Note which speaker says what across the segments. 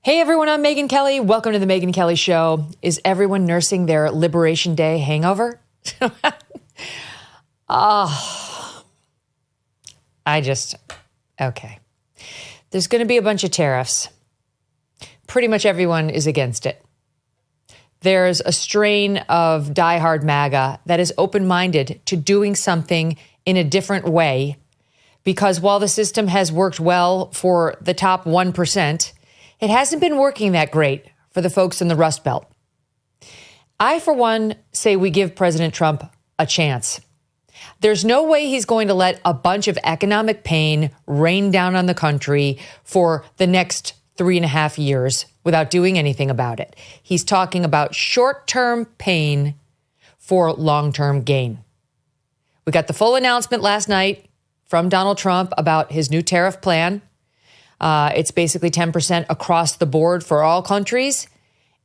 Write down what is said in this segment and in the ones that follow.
Speaker 1: Hey everyone, I'm Megyn Kelly. Welcome to the Megyn Kelly Show. Is everyone nursing their Liberation Day hangover? Okay. There's going to be a bunch of tariffs. Pretty much everyone is against it. There's a strain of diehard MAGA that is open-minded to doing something in a different way, because while the system has worked well for the top 1%, it hasn't been working that great for the folks in the Rust Belt. I, for one, say we give President Trump a chance. There's no way he's going to let a bunch of economic pain rain down on the country for the next 3.5 years without doing anything about it. He's talking about short-term pain for long-term gain. We got the full announcement last night from Donald Trump about his new tariff plan. It's basically 10% across the board for all countries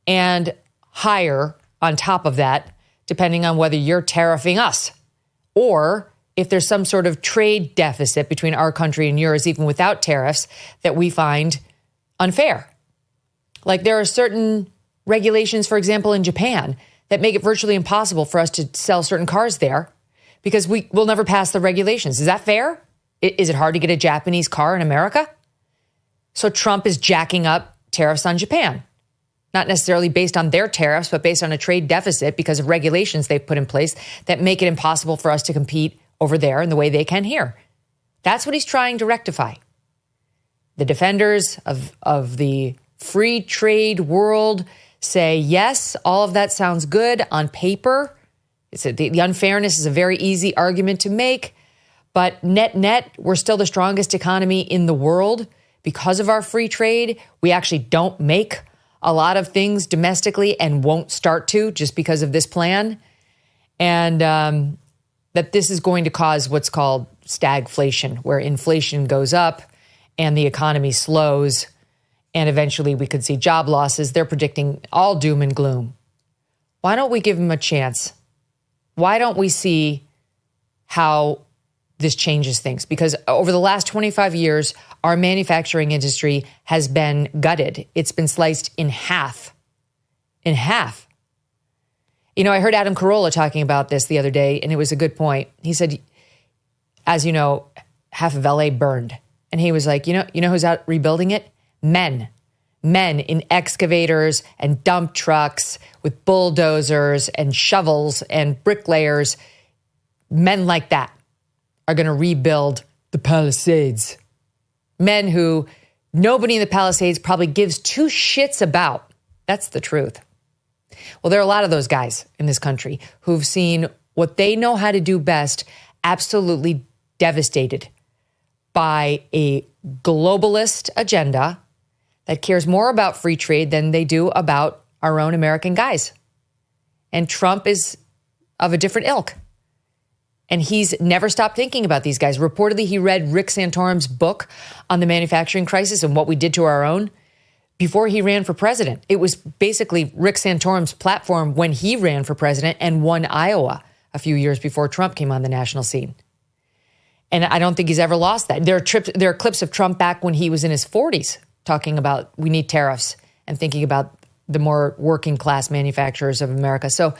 Speaker 1: and higher on top of that, depending on whether you're tariffing us or if there's some sort of trade deficit between our country and yours, even without tariffs, that we find unfair. Like there are certain regulations, for example, in Japan that make it virtually impossible for us to sell certain cars there because we will never pass the regulations. Is that fair? Is it hard to get a Japanese car in America? So Trump is jacking up tariffs on Japan, not necessarily based on their tariffs, but based on a trade deficit because of regulations they've put in place that make it impossible for us to compete over there in the way they can here. That's what he's trying to rectify. The defenders of the free trade world say, yes, all of that sounds good on paper. The unfairness is a very easy argument to make, but net, we're still the strongest economy in the world. Because of our free trade, we actually don't make a lot of things domestically and won't start to just because of this plan. And that this is going to cause what's called stagflation, where inflation goes up and the economy slows. And eventually we could see job losses. They're predicting all doom and gloom. Why don't we give them a chance? Why don't we see how this changes things? Because over the last 25 years, our manufacturing industry has been gutted. It's been sliced in half. In half. You know, I heard Adam Carolla talking about this the other day, and it was a good point. He said, as you know, half of LA burned. And he was like, you know who's out rebuilding it? Men in excavators and dump trucks with bulldozers and shovels and bricklayers. Men like that are going to rebuild the Palisades. Men who nobody in the Palisades probably gives two shits about. That's the truth. Well, there are a lot of those guys in this country who've seen what they know how to do best absolutely devastated by a globalist agenda that cares more about free trade than they do about our own American guys. And Trump is of a different ilk. And he's never stopped thinking about these guys. Reportedly, he read Rick Santorum's book on the manufacturing crisis and what we did to our own before he ran for president. It was basically Rick Santorum's platform when he ran for president and won Iowa a few years before Trump came on the national scene. And I don't think he's ever lost that. There are clips of Trump back when he was in his 40s talking about we need tariffs and thinking about the more working class manufacturers of America. So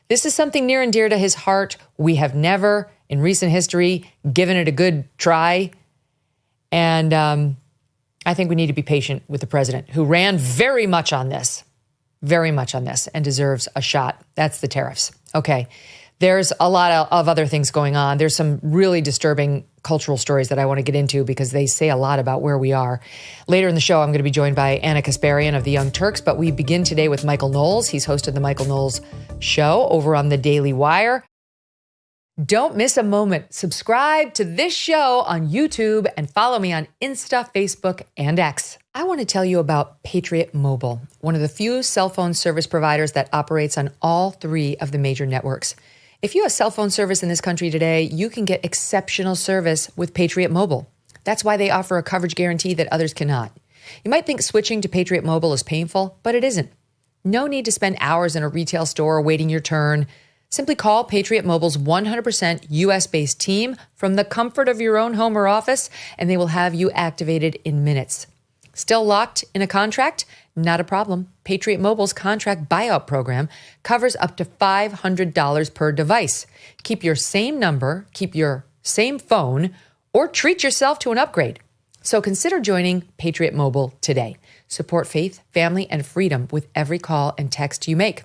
Speaker 1: this is something near and dear to his heart. We have never, in recent history, given it a good try. And I think we need to be patient with the president, who ran very much on this, and deserves a shot. That's the tariffs. Okay. There's a lot of other things going on. There's some really disturbing cultural stories that I want to get into because they say a lot about where we are. Later in the show, I'm going to be joined by Ana Kasparian of the Young Turks, but we begin today with Michael Knowles. He's hosted the Michael Knowles Show over on the Daily Wire. Don't miss a moment. Subscribe to this show on YouTube and follow me on Insta, Facebook, and X. I want to tell you about Patriot Mobile, one of the few cell phone service providers that operates on all three of the major networks. If you have cell phone service in this country today, you can get exceptional service with Patriot Mobile. That's why they offer a coverage guarantee that others cannot. You might think switching to Patriot Mobile is painful, but it isn't. No need to spend hours in a retail store waiting your turn. Simply call Patriot Mobile's 100% U.S.-based team from the comfort of your own home or office, and they will have you activated in minutes. Still locked in a contract? Not a problem. Patriot Mobile's contract buyout program covers up to $500 per device. Keep your same number, keep your same phone, or treat yourself to an upgrade. So consider joining Patriot Mobile today. Support faith, family, and freedom with every call and text you make.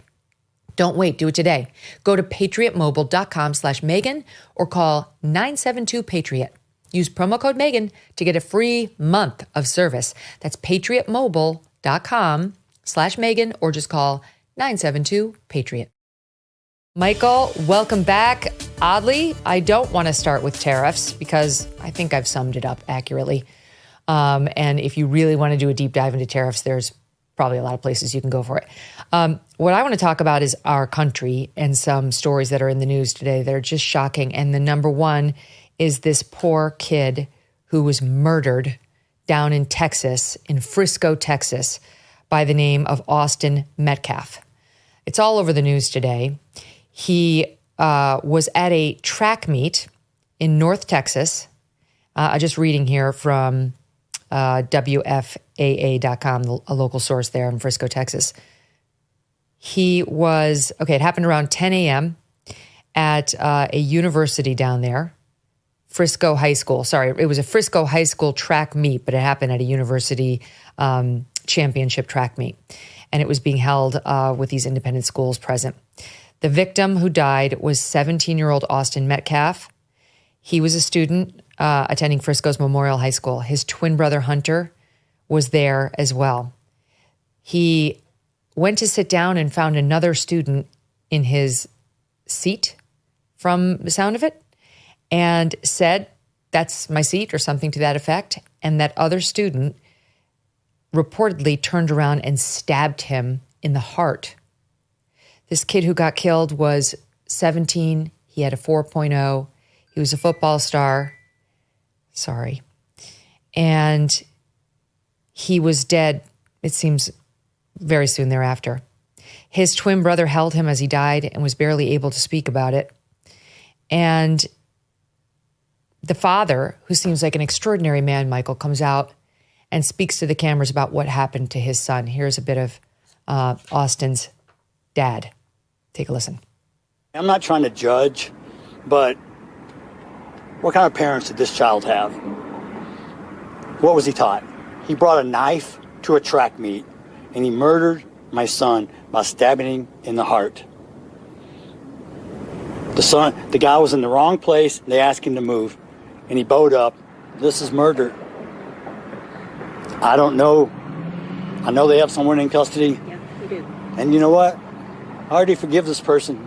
Speaker 1: Don't wait. Do it today. Go to patriotmobile.com/Megyn or call 972-PATRIOT. Use promo code Megyn to get a free month of service. That's patriotmobile.com/Megyn or just call 972-PATRIOT. Michael, welcome back. Oddly, I don't want to start with tariffs because I think I've summed it up accurately. And if you really want to do a deep dive into tariffs, there's probably a lot of places you can go for it. What I want to talk about is our country and some stories that are in the news today that are just shocking. And the number one is this poor kid who was murdered down in Texas, in Frisco, Texas, by the name of Austin Metcalf. It's all over the news today. He was at a track meet in North Texas. Just reading here from WFAA.com, a local source there in Frisco, Texas. It happened around 10 a.m. at a university down there, Frisco High School. Sorry, it was a Frisco High School track meet, but it happened at a university championship track meet. And it was being held with these independent schools present. The victim who died was 17-year-old Austin Metcalf. He was a student attending Frisco's Memorial High School. His twin brother, Hunter, was there as well. He went to sit down and found another student in his seat from the sound of it and said, "That's my seat," or something to that effect. And that other student reportedly turned around and stabbed him in the heart. This kid who got killed was 17. He had a 4.0. He was a football star. Sorry. And he was dead, it seems, very soon thereafter. His twin brother held him as he died and was barely able to speak about it. And the father, who seems like an extraordinary man, Michael, comes out and speaks to the cameras about what happened to his son. Here's a bit of Austin's dad. Take a listen.
Speaker 2: I'm not trying to judge, but what kind of parents did this child have? What was he taught? He brought a knife to a track meet, and he murdered my son by stabbing him in the heart. The guy was in the wrong place. They asked him to move, and he bowed up. This is murder. I don't know. I know they have someone in custody.
Speaker 3: Yeah, we do.
Speaker 2: And you know what? I already forgive this person.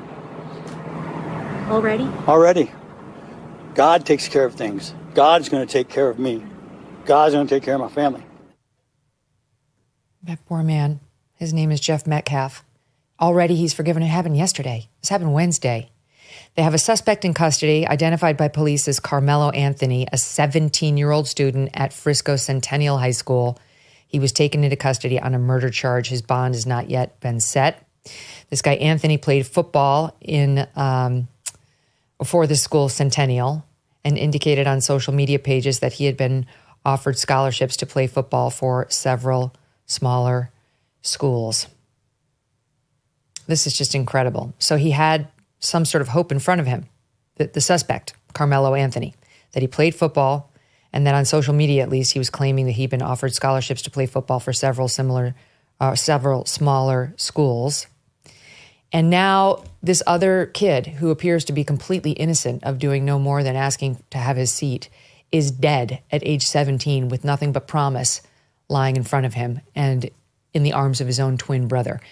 Speaker 3: Already?
Speaker 2: Already. God takes care of things. God's going to take care of me. God's going to take care of my family.
Speaker 1: That poor man. His name is Jeff Metcalf. Already he's forgiven. It happened yesterday. This happened Wednesday. They have a suspect in custody, identified by police as Carmelo Anthony, a 17-year-old student at Frisco Centennial High School. He was taken into custody on a murder charge. His bond has not yet been set. This guy, Anthony, played football for the school Centennial and indicated on social media pages that he had been offered scholarships to play football for several smaller schools. This is just incredible. So he had some sort of hope in front of him, the suspect, Carmelo Anthony, that he played football, and that on social media, at least, he was claiming that he'd been offered scholarships to play football for several smaller schools. And now this other kid, who appears to be completely innocent of doing no more than asking to have his seat, is dead at age 17 with nothing but promise lying in front of him and in the arms of his own twin brother.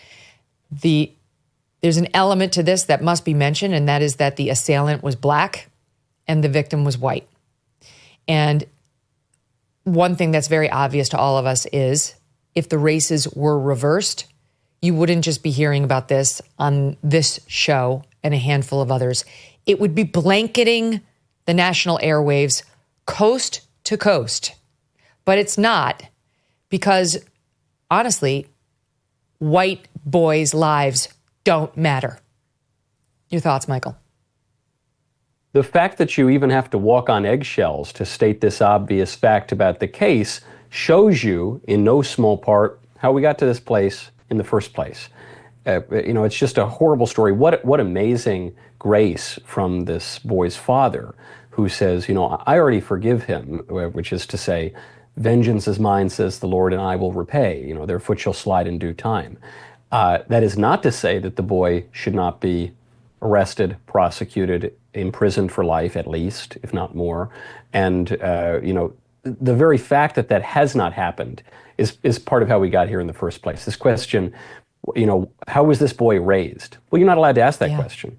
Speaker 1: There's an element to this that must be mentioned, and that is that the assailant was black and the victim was white. And one thing that's very obvious to all of us is if the races were reversed, you wouldn't just be hearing about this on this show and a handful of others. It would be blanketing the national airwaves coast to coast. But it's not, because honestly, white boys' lives don't matter. Your thoughts, Michael?
Speaker 3: The fact that you even have to walk on eggshells to state this obvious fact about the case shows you, in no small part, how we got to this place in the first place. It's just a horrible story. What amazing grace from this boy's father, who says, I already forgive him, which is to say, vengeance is mine, says the Lord, and I will repay. Their foot shall slide in due time. That is not to say that the boy should not be arrested, prosecuted, imprisoned for life at least, if not more. And, the very fact that that has not happened is part of how we got here in the first place. This question, how was this boy raised? Well, you're not allowed to ask that question.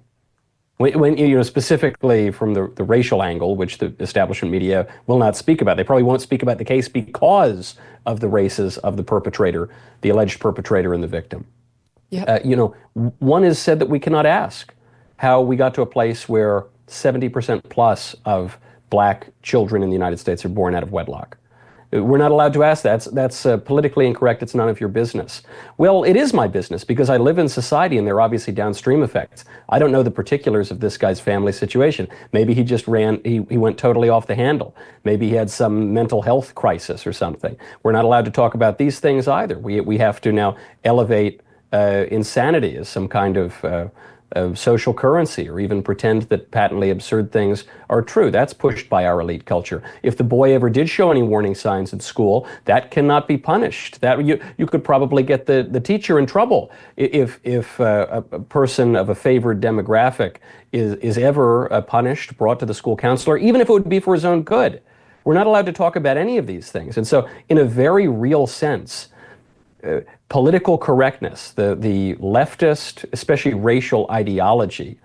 Speaker 3: When specifically from the racial angle, which the establishment media will not speak about. They probably won't speak about the case because of the races of the perpetrator, the alleged perpetrator and the victim. Yep. One is said that we cannot ask how we got to a place where 70% plus of black children in the United States are born out of wedlock. We're not allowed to ask that. That's politically incorrect. It's none of your business. Well, it is my business because I live in society and there are obviously downstream effects. I don't know the particulars of this guy's family situation. Maybe he just he went totally off the handle. Maybe he had some mental health crisis or something. We're not allowed to talk about these things either. We have to now elevate insanity as some kind of social currency, or even pretend that patently absurd things are true. That's pushed by our elite culture. If the boy ever did show any warning signs at school, that cannot be punished. That you could probably get the teacher in trouble if a person of a favored demographic is ever punished, brought to the school counselor, even if it would be for his own good. We're not allowed to talk about any of these things. And so, in a very real sense, political correctness, the leftist, especially racial ideology,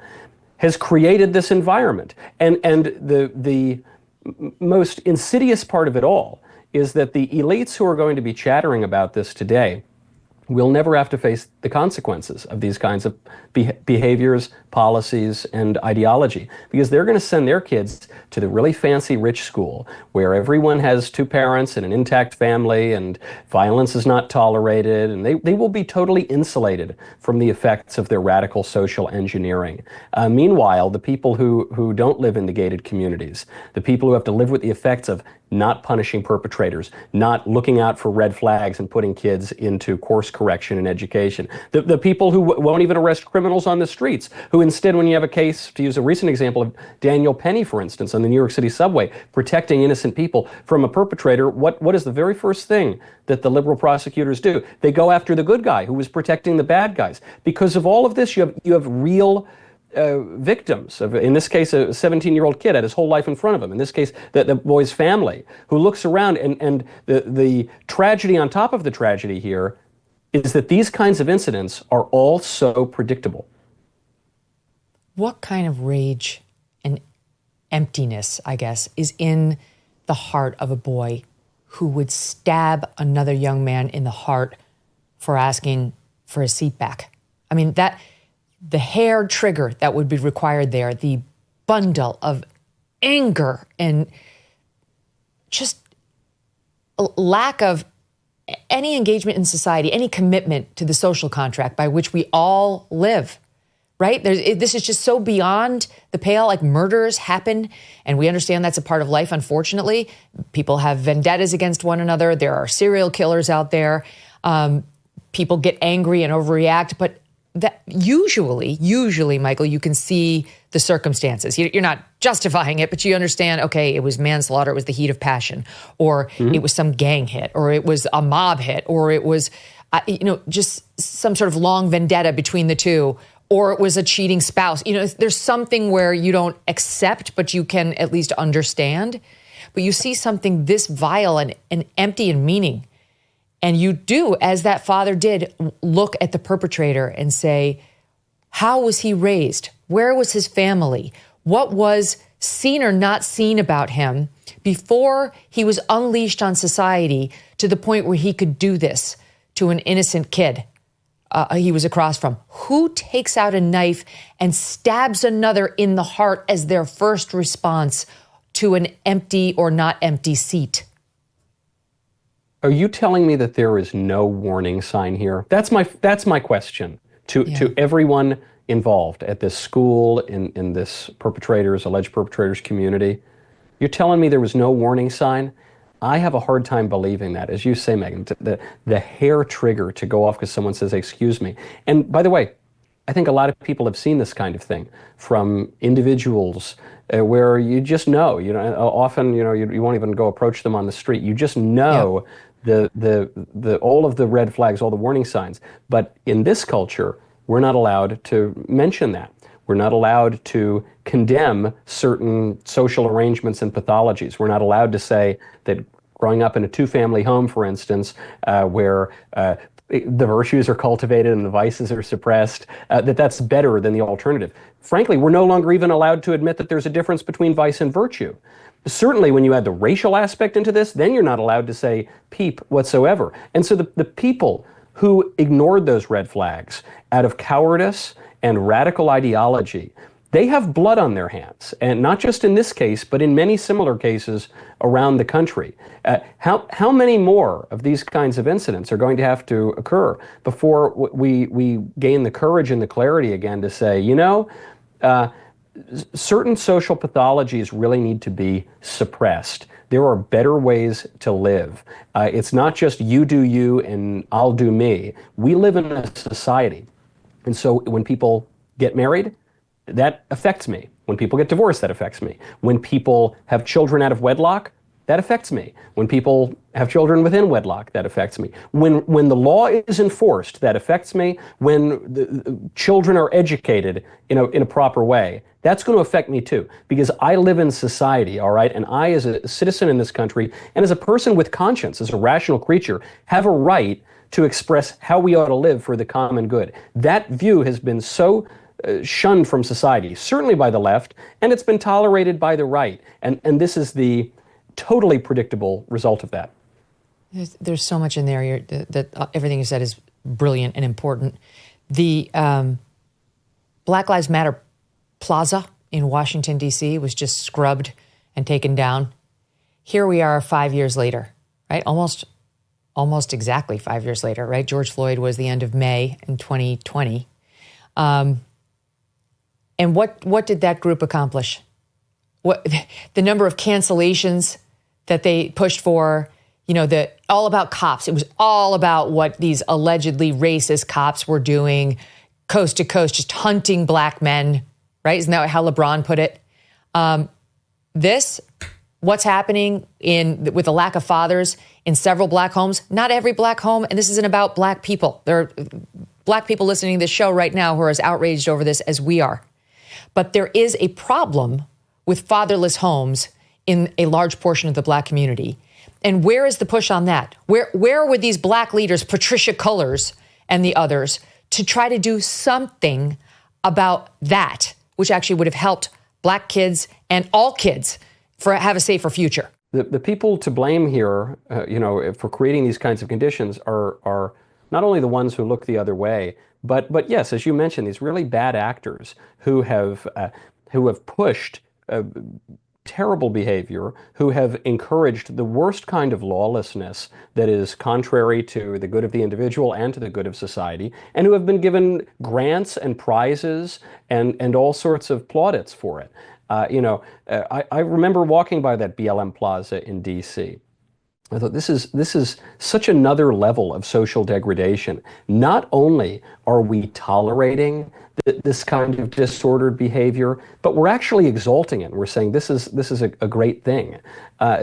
Speaker 3: has created this environment. And the most insidious part of it all is that the elites who are going to be chattering about this today will never have to face the consequences of these kinds of behaviors, policies, and ideology, because they're going to send their kids to the really fancy rich school where everyone has two parents and an intact family and violence is not tolerated, and they will be totally insulated from the effects of their radical social engineering. Meanwhile, the people who don't live in the gated communities, the people who have to live with the effects of not punishing perpetrators, not looking out for red flags and putting kids into course correction and education. The people who won't even arrest criminals on the streets, who instead, when you have a case, to use a recent example of Daniel Penny, for instance, on the New York City subway, protecting innocent people from a perpetrator, what is the very first thing that the liberal prosecutors do? They go after the good guy who was protecting the bad guys. Because of all of this, you have real victims of, in this case, a 17-year-old kid had his whole life in front of him. In this case, the boy's family, who looks around, and the tragedy on top of the tragedy here is that these kinds of incidents are all so predictable.
Speaker 1: What kind of rage and emptiness, I guess, is in the heart of a boy who would stab another young man in the heart for asking for his seat back? I mean, the hair trigger that would be required there, the bundle of anger and just a lack of any engagement in society, any commitment to the social contract by which we all live, right? This is just so beyond the pale. Like, murders happen, and we understand that's a part of life, unfortunately. People have vendettas against one another. There are serial killers out there. People get angry and overreact, but that usually, Michael, you can see the circumstances. You're not justifying it, but you understand, okay, it was manslaughter, it was the heat of passion, or it was some gang hit, or it was a mob hit, or it was, just some sort of long vendetta between the two, or it was a cheating spouse. There's something where you don't accept, but you can at least understand. But you see something this vile and empty in meaning, and you do, as that father did, look at the perpetrator and say, how was he raised? Where was his family? What was seen or not seen about him before he was unleashed on society to the point where he could do this to an innocent kid he was across from? Who takes out a knife and stabs another in the heart as their first response to an empty or not empty seat?
Speaker 3: Are you telling me that there is no warning sign here? That's my question to everyone involved at this school, in this alleged perpetrators community. You're telling me there was no warning sign? I have a hard time believing that. As you say, Megyn, the hair trigger to go off because someone says, excuse me. And by the way, I think a lot of people have seen this kind of thing from individuals where you just know, often, you won't even go approach them on the street. You just know the all of the red flags, all the warning signs. But in this culture, we're not allowed to mention that. We're not allowed to condemn certain social arrangements and pathologies. We're not allowed to say that growing up in a two-family home, for instance, where the virtues are cultivated and the vices are suppressed, that's better than the alternative. Frankly, we're no longer even allowed to admit that there's a difference between vice and virtue. Certainly when you add the racial aspect into this, then you're not allowed to say peep whatsoever. And so the people who ignored those red flags out of cowardice and radical ideology, they have blood on their hands, and not just in this case, but in many similar cases around the country. How many more of these kinds of incidents are going to have to occur before we gain the courage and the clarity again to say, certain social pathologies really need to be suppressed. There are better ways to live. It's not just you do you and I'll do me. We live in a society. And so when people get married, that affects me. When people get divorced, that affects me. When people have children out of wedlock, that affects me. When people have children within wedlock, that affects me. When the law is enforced, that affects me. When the children are educated in a proper way, that's going to affect me too, because I live in society, all right? And I, as a citizen in this country, and as a person with conscience, as a rational creature, have a right to express how we ought to live for the common good. That view has been so shunned from society, certainly by the left, and it's been tolerated by the right. And this is the totally predictable result of that.
Speaker 1: There's so much in there. That everything you said is brilliant and important. The Black Lives Matter Plaza in Washington, D.C. was just scrubbed and taken down. Here we are 5 years later, right? Almost exactly 5 years later, right? George Floyd was the end of May in 2020. And what did that group accomplish? What the number of cancellations that they pushed for, all about cops. It was all about what these allegedly racist cops were doing coast to coast, just hunting black men, right? Isn't that how LeBron put it? What's happening with the lack of fathers in several black homes, not every black home, and this isn't about black people. There are black people listening to this show right now who are as outraged over this as we are. But there is a problem with fatherless homes in a large portion of the black community. And where is the push on that? Where were these black leaders, Patricia Cullors and the others, to try to do something about that, which actually would have helped black kids and all kids have a safer future?
Speaker 3: The people to blame here, for creating these kinds of conditions are not only the ones who look the other way, but yes, as you mentioned, these really bad actors who have pushed terrible behavior, who have encouraged the worst kind of lawlessness that is contrary to the good of the individual and to the good of society, and who have been given grants and prizes and all sorts of plaudits for it. I remember walking by that BLM Plaza in D.C. I thought this is such another level of social degradation. Not only are we tolerating this kind of disordered behavior, but we're actually exalting it. We're saying this is a great thing.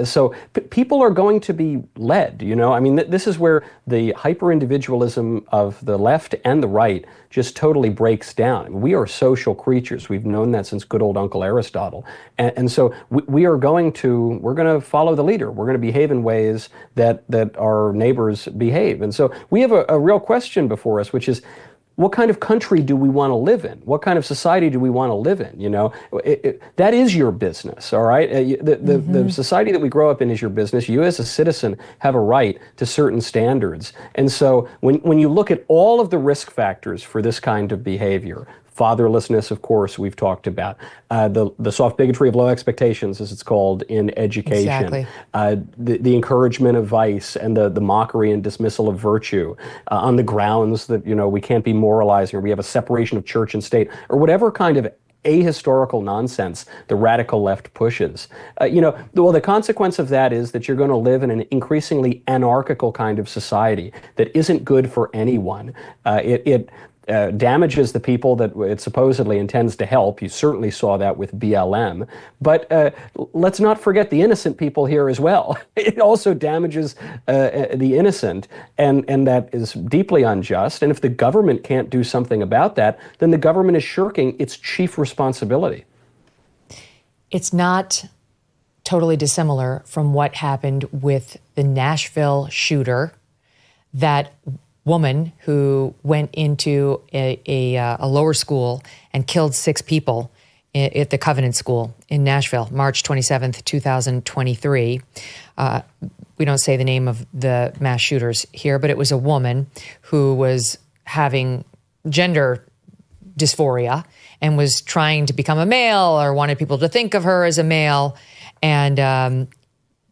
Speaker 3: So people are going to be led. This is where the hyper-individualism of the left and the right just totally breaks down. We are social creatures. We've known that since good old Uncle Aristotle. And so we're going to follow the leader. We're going to behave in ways that our neighbors behave. And so we have a real question before us, which is, what kind of country do we want to live in? What kind of society do we want to live in? That is your business, all right? The society that we grow up in is your business. You as a citizen have a right to certain standards. And so when you look at all of the risk factors for this kind of behavior, Fatherlessness, of course, we've talked about. The soft bigotry of low expectations, as it's called in education.
Speaker 1: Exactly.
Speaker 3: The encouragement of vice and the mockery and dismissal of virtue on the grounds that, we can't be moralizing, or we have a separation of church and state, or whatever kind of ahistorical nonsense the radical left pushes. The consequence of that is that you're going to live in an increasingly anarchical kind of society that isn't good for anyone. It damages the people that it supposedly intends to help. You certainly saw that with BLM. But let's not forget the innocent people here as well. It also damages the innocent, and that is deeply unjust. And if the government can't do something about that, then the government is shirking its chief responsibility.
Speaker 1: It's not totally dissimilar from what happened with the Nashville shooter, that woman who went into a lower school and killed 6 people at the Covenant School in Nashville, March 27th, 2023. We don't say the name of the mass shooters here, but it was a woman who was having gender dysphoria and was trying to become a male, or wanted people to think of her as a male. And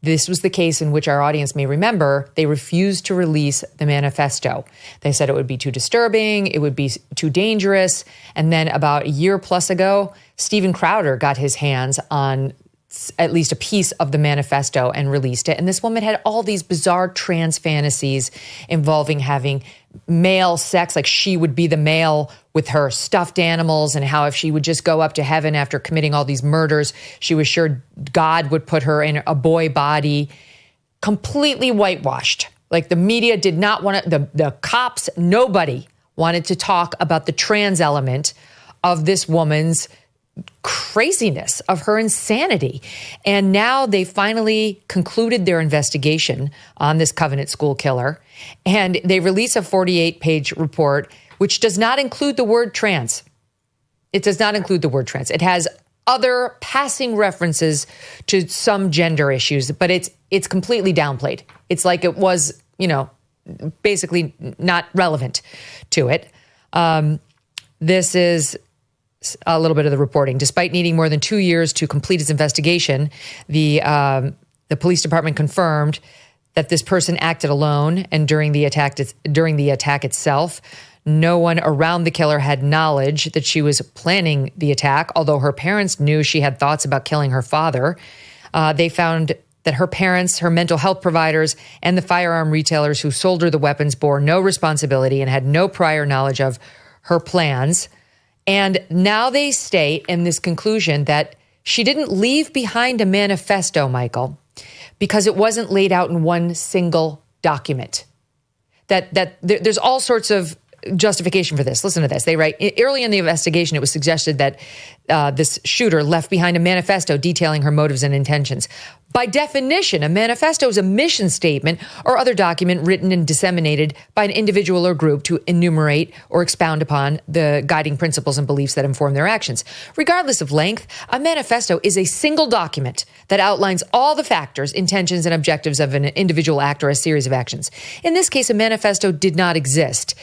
Speaker 1: this was the case in which our audience may remember they refused to release the manifesto. They said it would be too disturbing, it would be too dangerous. And then about a year plus ago, Steven Crowder got his hands on at least a piece of the manifesto and released it. And this woman had all these bizarre trans fantasies involving having male sex, like she would be the male with her stuffed animals, and how if she would just go up to heaven after committing all these murders, she was sure God would put her in a boy body. Completely whitewashed. Like, the media did not want to, the cops, nobody wanted to talk about the trans element of this woman's craziness, of her insanity. And now they finally concluded their investigation on this Covenant School killer, and they release a 48-page report, which does not include the word trans. It does not include the word trans. It has other passing references to some gender issues, but it's completely downplayed. It's like it was, basically not relevant to it. This is a little bit of the reporting. Despite needing more than 2 years to complete its investigation, the police department confirmed that this person acted alone, and during the attack itself, no one around the killer had knowledge that she was planning the attack, although her parents knew she had thoughts about killing her father. They found that her parents, her mental health providers, and the firearm retailers who sold her the weapons bore no responsibility and had no prior knowledge of her plans. And now they state in this conclusion that she didn't leave behind a manifesto, Michael, because it wasn't laid out in one single document. That there's all sorts of justification for this. Listen to this. They write, early in the investigation, it was suggested that this shooter left behind a manifesto detailing her motives and intentions. By definition, a manifesto is a mission statement or other document written and disseminated by an individual or group to enumerate or expound upon the guiding principles and beliefs that inform their actions. Regardless of length, a manifesto is a single document that outlines all the factors, intentions, and objectives of an individual act or a series of actions. In this case, a manifesto did not exist.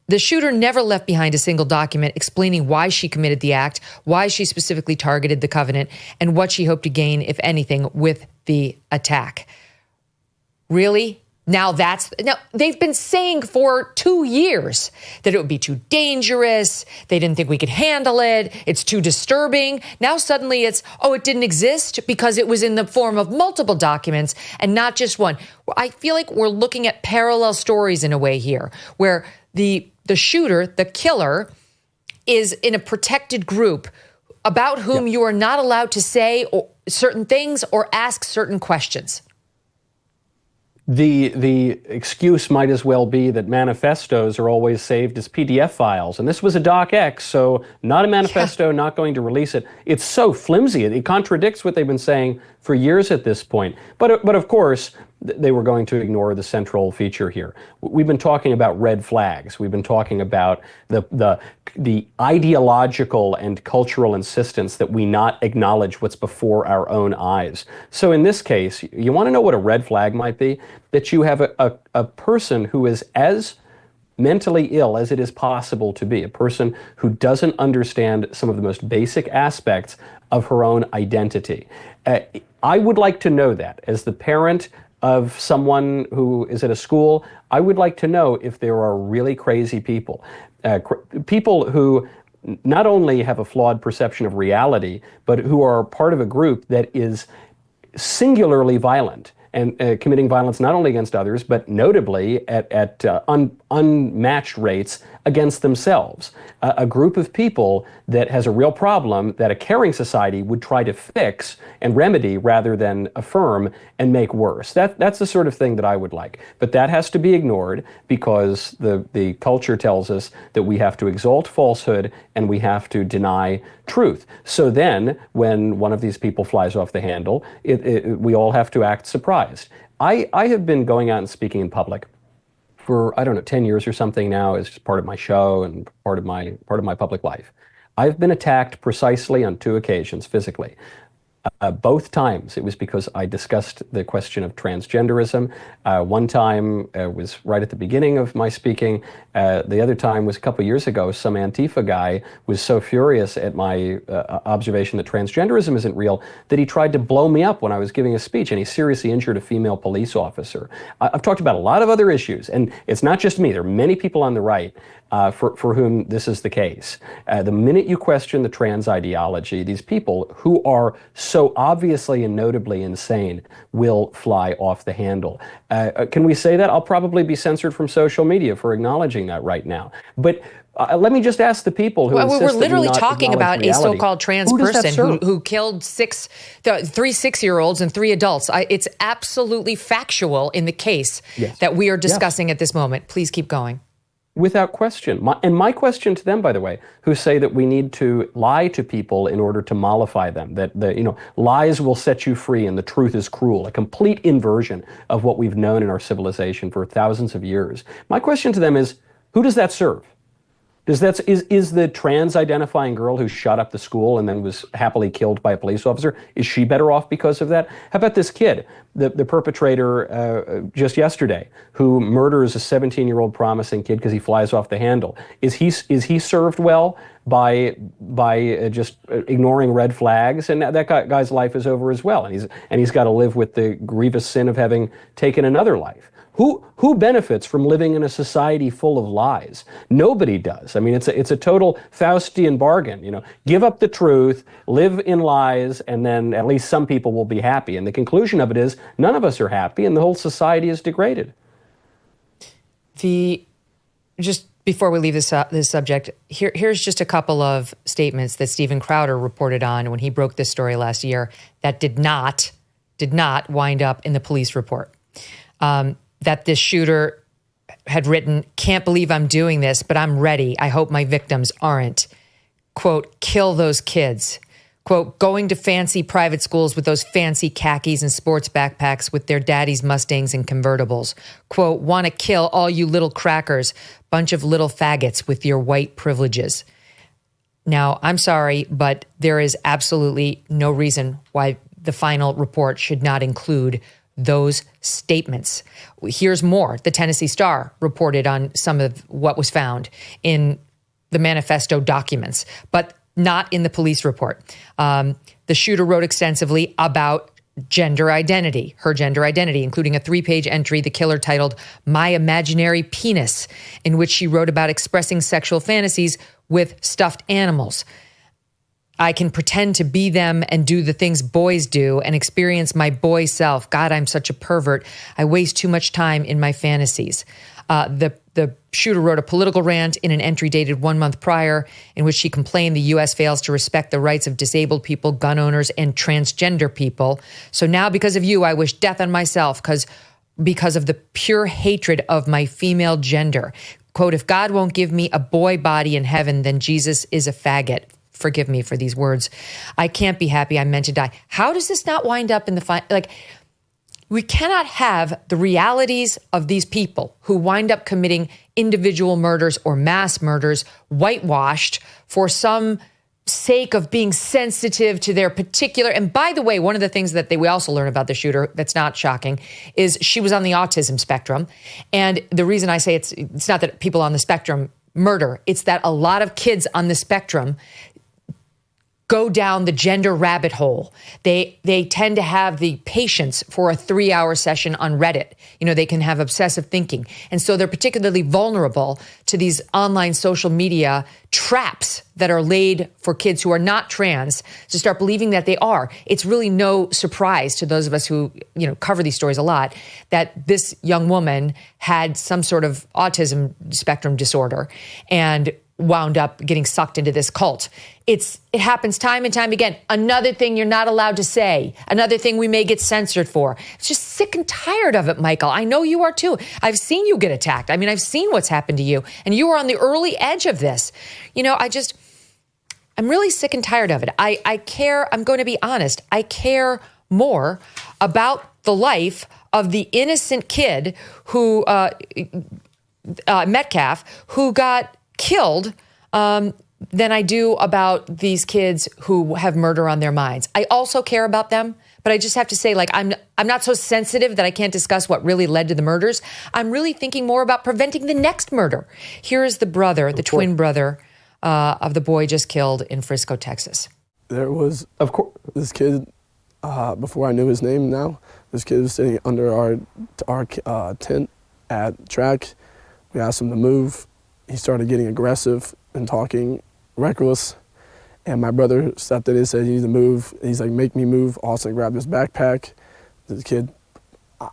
Speaker 1: The shooter never left behind a single document explaining why she committed the act, why she specifically targeted the Covenant, and what she hoped to gain, if anything, with the attack. Really? Now they've been saying for 2 years that it would be too dangerous. They didn't think we could handle it. It's too disturbing. Now suddenly it's, it didn't exist because it was in the form of multiple documents and not just one. I feel like we're looking at parallel stories in a way here, where the shooter, the killer, is in a protected group about whom you are not allowed to say certain things or ask certain questions.
Speaker 3: The excuse might as well be that manifestos are always saved as PDF files. And this was a docx, so not a manifesto, not going to release it. It's so flimsy. It contradicts what they've been saying for years at this point. But of course, they were going to ignore the central feature here. We've been talking about red flags. We've been talking about the ideological and cultural insistence that we not acknowledge what's before our own eyes. So in this case, you want to know what a red flag might be? That you have a person who is as mentally ill as it is possible to be, a person who doesn't understand some of the most basic aspects of her own identity. I would like to know that as the parent of someone who is at a school. I would like to know if there are really crazy people, people who not only have a flawed perception of reality, but who are part of a group that is singularly violent and committing violence not only against others, but notably at unmatched rates against themselves. A group of people that has a real problem that a caring society would try to fix and remedy rather than affirm and make worse. That's the sort of thing that I would like. But that has to be ignored because the culture tells us that we have to exalt falsehood and we have to deny truth. So then, when one of these people flies off the handle, we all have to act surprised. I have been going out and speaking in public for, 10 years or something now as part of my show and part of my public life. I've been attacked precisely on 2 occasions physically. Both times it was because I discussed the question of transgenderism. One time was right at the beginning of my speaking. The other time was a couple years ago. Some Antifa guy was so furious at my observation that transgenderism isn't real that he tried to blow me up when I was giving a speech, and he seriously injured a female police officer. I've talked about a lot of other issues, and it's not just me. There are many people on the right for whom this is the case. The minute you question the trans ideology, these people who are so obviously and notably insane will fly off the handle. Can we say that? I'll probably be censored from social media for acknowledging that right now. But let me just ask the people who insist
Speaker 1: we're literally
Speaker 3: that we not
Speaker 1: talking about
Speaker 3: reality.
Speaker 1: a so-called trans person who killed 3 6-year-olds and 3 adults. It's absolutely factual in the case that we are discussing at this moment. Please keep going.
Speaker 3: Without question. My question to them, by the way, who say that we need to lie to people in order to mollify them, that lies will set you free and the truth is cruel, a complete inversion of what we've known in our civilization for thousands of years. My question to them is, who does that serve? Is the trans-identifying girl who shot up the school and then was happily killed by a police officer, is she better off because of that? How about this kid, the perpetrator just yesterday, who murders a 17-year-old promising kid because he flies off the handle? Is he served well by just ignoring red flags? And that guy's life is over as well, and he's got to live with the grievous sin of having taken another life. Who benefits from living in a society full of lies? Nobody does. I mean, it's a total Faustian bargain. Give up the truth, live in lies, and then at least some people will be happy. And the conclusion of it is none of us are happy, and the whole society is degraded.
Speaker 1: Just before we leave this subject, here's just a couple of statements that Steven Crowder reported on when he broke this story last year that did not wind up in the police report. That this shooter had written, "Can't believe I'm doing this, but I'm ready. I hope my victims aren't." Quote, "Kill those kids." Quote, "Going to fancy private schools with those fancy khakis and sports backpacks with their daddy's Mustangs and convertibles." Quote, "Want to kill all you little crackers, bunch of little faggots with your white privileges." Now, I'm sorry, but there is absolutely no reason why the final report should not include those statements. Here's more. The Tennessee Star reported on some of what was found in the manifesto documents, but not in the police report. The shooter wrote extensively about gender identity, her gender identity, including a 3-page entry the killer titled "My Imaginary Penis," in which she wrote about expressing sexual fantasies with stuffed animals. "I can pretend to be them and do the things boys do and experience my boy self. God, I'm such a pervert. I waste too much time in my fantasies." The shooter wrote a political rant in an entry dated 1 month prior in which she complained the U.S. fails to respect the rights of disabled people, gun owners, and transgender people. "So now because of you, I wish death on myself because of the pure hatred of my female gender." Quote, "If God won't give me a boy body in heaven, then Jesus is a faggot. Forgive me for these words. I can't be happy. I'm meant to die." How does this not wind up in the we cannot have the realities of these people who wind up committing individual murders or mass murders whitewashed for some sake of being sensitive to their particular. And by the way, one of the things that we also learn about the shooter that's not shocking is she was on the autism spectrum. And the reason I say it's not that people on the spectrum murder, it's that a lot of kids on the spectrum go down the gender rabbit hole. They tend to have the patience for a 3-hour session on Reddit. You know, they can have obsessive thinking. And so they're particularly vulnerable to these online social media traps that are laid for kids who are not trans to start believing that they are. It's really no surprise to those of us who, you know, cover these stories a lot that this young woman had some sort of autism spectrum disorder and wound up getting sucked into this cult. It happens time and time again. Another thing you're not allowed to say. Another thing we may get censored for. It's just sick and tired of it, Michael. I know you are too. I've seen you get attacked. I mean, I've seen what's happened to you. And you were on the early edge of this. You know, I'm really sick and tired of it. I care, I'm going to be honest, I care more about the life of the innocent kid who, Metcalf, who got killed than I do about these kids who have murder on their minds. I also care about them, but I just have to say, like, I'm not so sensitive that I can't discuss what really led to the murders. I'm really thinking more about preventing the next murder. Here is the brother, the twin brother of the boy just killed in Frisco, Texas.
Speaker 4: There was, of course, this kid, before I knew his name now, this kid was sitting under our tent at track. We asked him to move. He started getting aggressive and talking reckless. And my brother stepped in and said, "You need to move." He's like, "Make me move." Austin grabbed his backpack. The kid,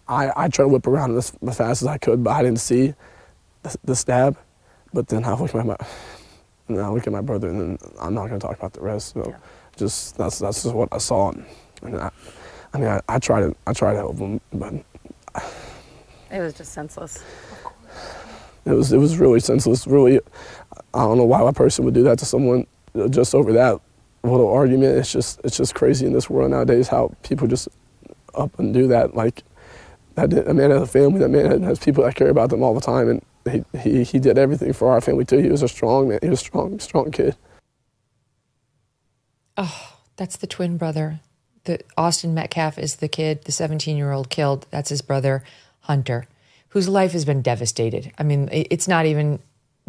Speaker 4: I tried to whip around as fast as I could, but I didn't see the stab. But then I look at my brother, and then I'm not going to talk about the rest. So just that's just what I saw. And I try to help him, but
Speaker 5: it was just senseless.
Speaker 4: It was really senseless. Really, I don't know why a person would do that to someone just over that little argument. It's just crazy in this world nowadays how people just up and do that. Like that man has a family. That man has people that care about them all the time, and he did everything for our family too. He was a strong man. He was a strong kid.
Speaker 1: Oh, that's the twin brother. The Austin Metcalf is the kid, the 17-year-old killed. That's his brother, Hunter, whose life has been devastated. I mean, it's not even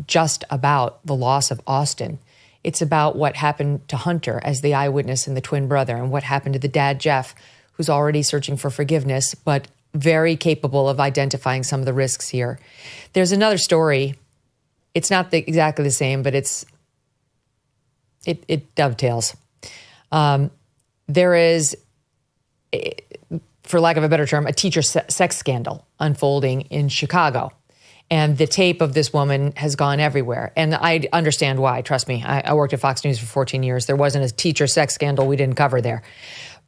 Speaker 1: just about the loss of Austin. It's about what happened to Hunter as the eyewitness and the twin brother, and what happened to the dad, Jeff, who's already searching for forgiveness, but very capable of identifying some of the risks here. There's another story. It's not exactly the same, but it dovetails. There is, for lack of a better term, a teacher sex scandal unfolding in Chicago. And the tape of this woman has gone everywhere. And I understand why. Trust me, I worked at Fox News for 14 years. There wasn't a teacher sex scandal we didn't cover there.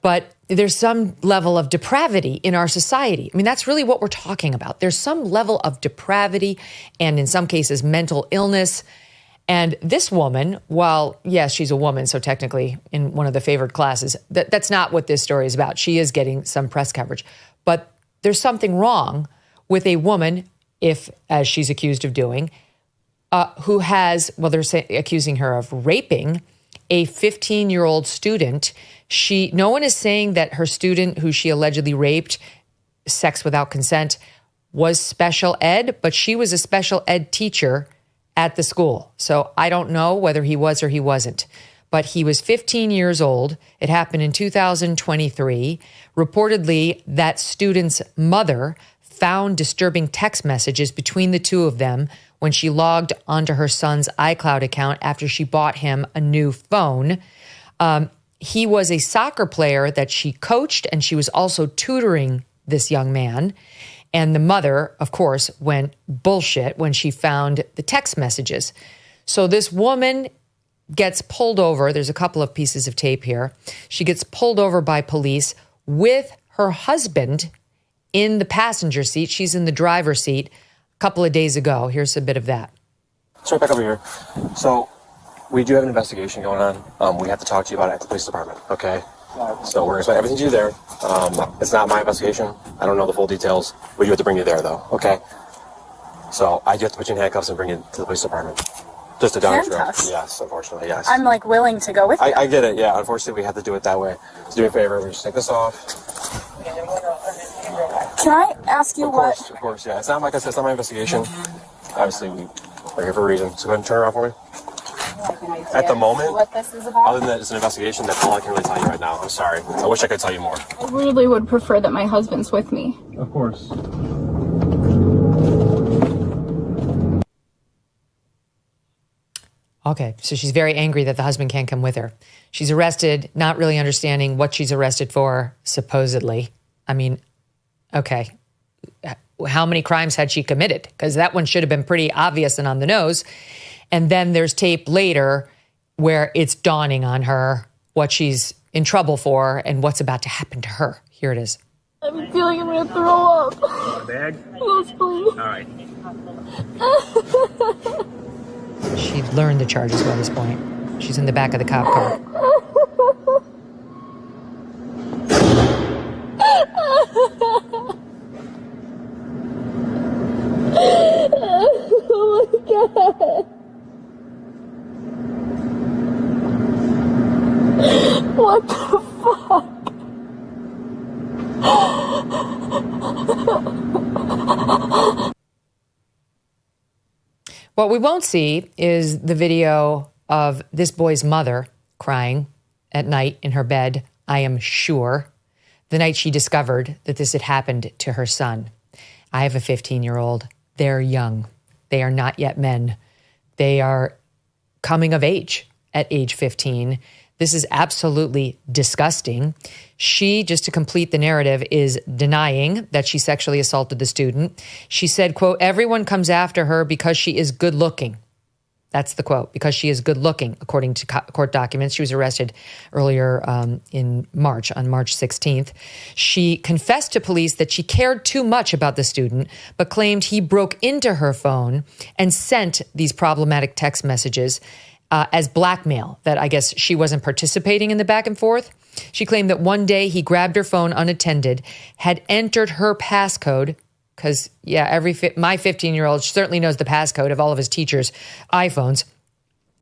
Speaker 1: But there's some level of depravity in our society. I mean, that's really what we're talking about. There's some level of depravity and in some cases mental illness. And this woman, while, yes, she's a woman, so technically in one of the favored classes, that's not what this story is about. She is getting some press coverage. But there's something wrong with a woman, if, as she's accused of doing, who has, well, they're accusing her of raping a 15-year-old student. No one is saying that her student who she allegedly raped, sex without consent, was special ed, but she was a special ed teacher at the school. So I don't know whether he was or he wasn't, but he was 15 years old. It happened in 2023. Reportedly, that student's mother found disturbing text messages between the two of them when she logged onto her son's iCloud account after she bought him a new phone. He was a soccer player that she coached, and she was also tutoring this young man. And the mother, of course, went bullshit when she found the text messages. So this woman gets pulled over. There's a couple of pieces of tape here. She gets pulled over by police with her husband in the passenger seat. She's in the driver's seat a couple of days ago. Here's a bit of that.
Speaker 6: So back over here. So we do have an investigation going on. We have to talk to you about it at the police department, okay? So we're going to explain everything to you there. It's not my investigation. I don't know the full details. We do have to bring you there, though, okay? So I do have to put you in handcuffs and bring you to the police department. Just a downer truck.
Speaker 5: handcuffs.
Speaker 6: Yes, unfortunately, yes.
Speaker 5: I'm like willing to go with you.
Speaker 6: I get it, yeah. Unfortunately, we have to do it that way. So do me a favor, we just take this off.
Speaker 5: Can I ask you
Speaker 6: Of course, yeah. It's not, like I said, it's not my investigation. Obviously, we're here for a reason. So go ahead and turn around for me. At the moment,
Speaker 5: what this is about?
Speaker 6: other than that it's an investigation, that's all I can really tell you right now. I'm sorry. I wish I could tell you more.
Speaker 7: I really would prefer that my husband's with me.
Speaker 6: Of course.
Speaker 1: Okay, so she's very angry that the husband can't come with her. She's arrested, not really understanding what she's arrested for, supposedly. I mean, okay, how many crimes had she committed? Because that one should have been pretty obvious and on the nose. And then there's tape later where it's dawning on her what she's in trouble for and what's about to happen to her. Here it is.
Speaker 7: I'm feeling I'm going to throw up.
Speaker 6: A bag?
Speaker 7: Yes, please.
Speaker 6: All right.
Speaker 1: She learned the charges by this point. She's in the back of the cop car.
Speaker 7: Oh my God. What the fuck?
Speaker 1: What we won't see is the video of this boy's mother crying at night in her bed, I am sure, the night she discovered that this had happened to her son. I have a 15-year-old. They're young. They are not yet men. They are coming of age at age 15. This is absolutely disgusting. She, just to complete the narrative, is denying that she sexually assaulted the student. She said, quote, everyone comes after her because she is good looking. That's the quote, because she is good looking, according to court documents. She was arrested earlier in March, on March 16th. She confessed to police that she cared too much about the student, but claimed he broke into her phone and sent these problematic text messages as blackmail, that I guess she wasn't participating in the back and forth. She claimed that one day he grabbed her phone unattended, had entered her passcode, because, yeah, my 15-year-old certainly knows the passcode of all of his teachers' iPhones,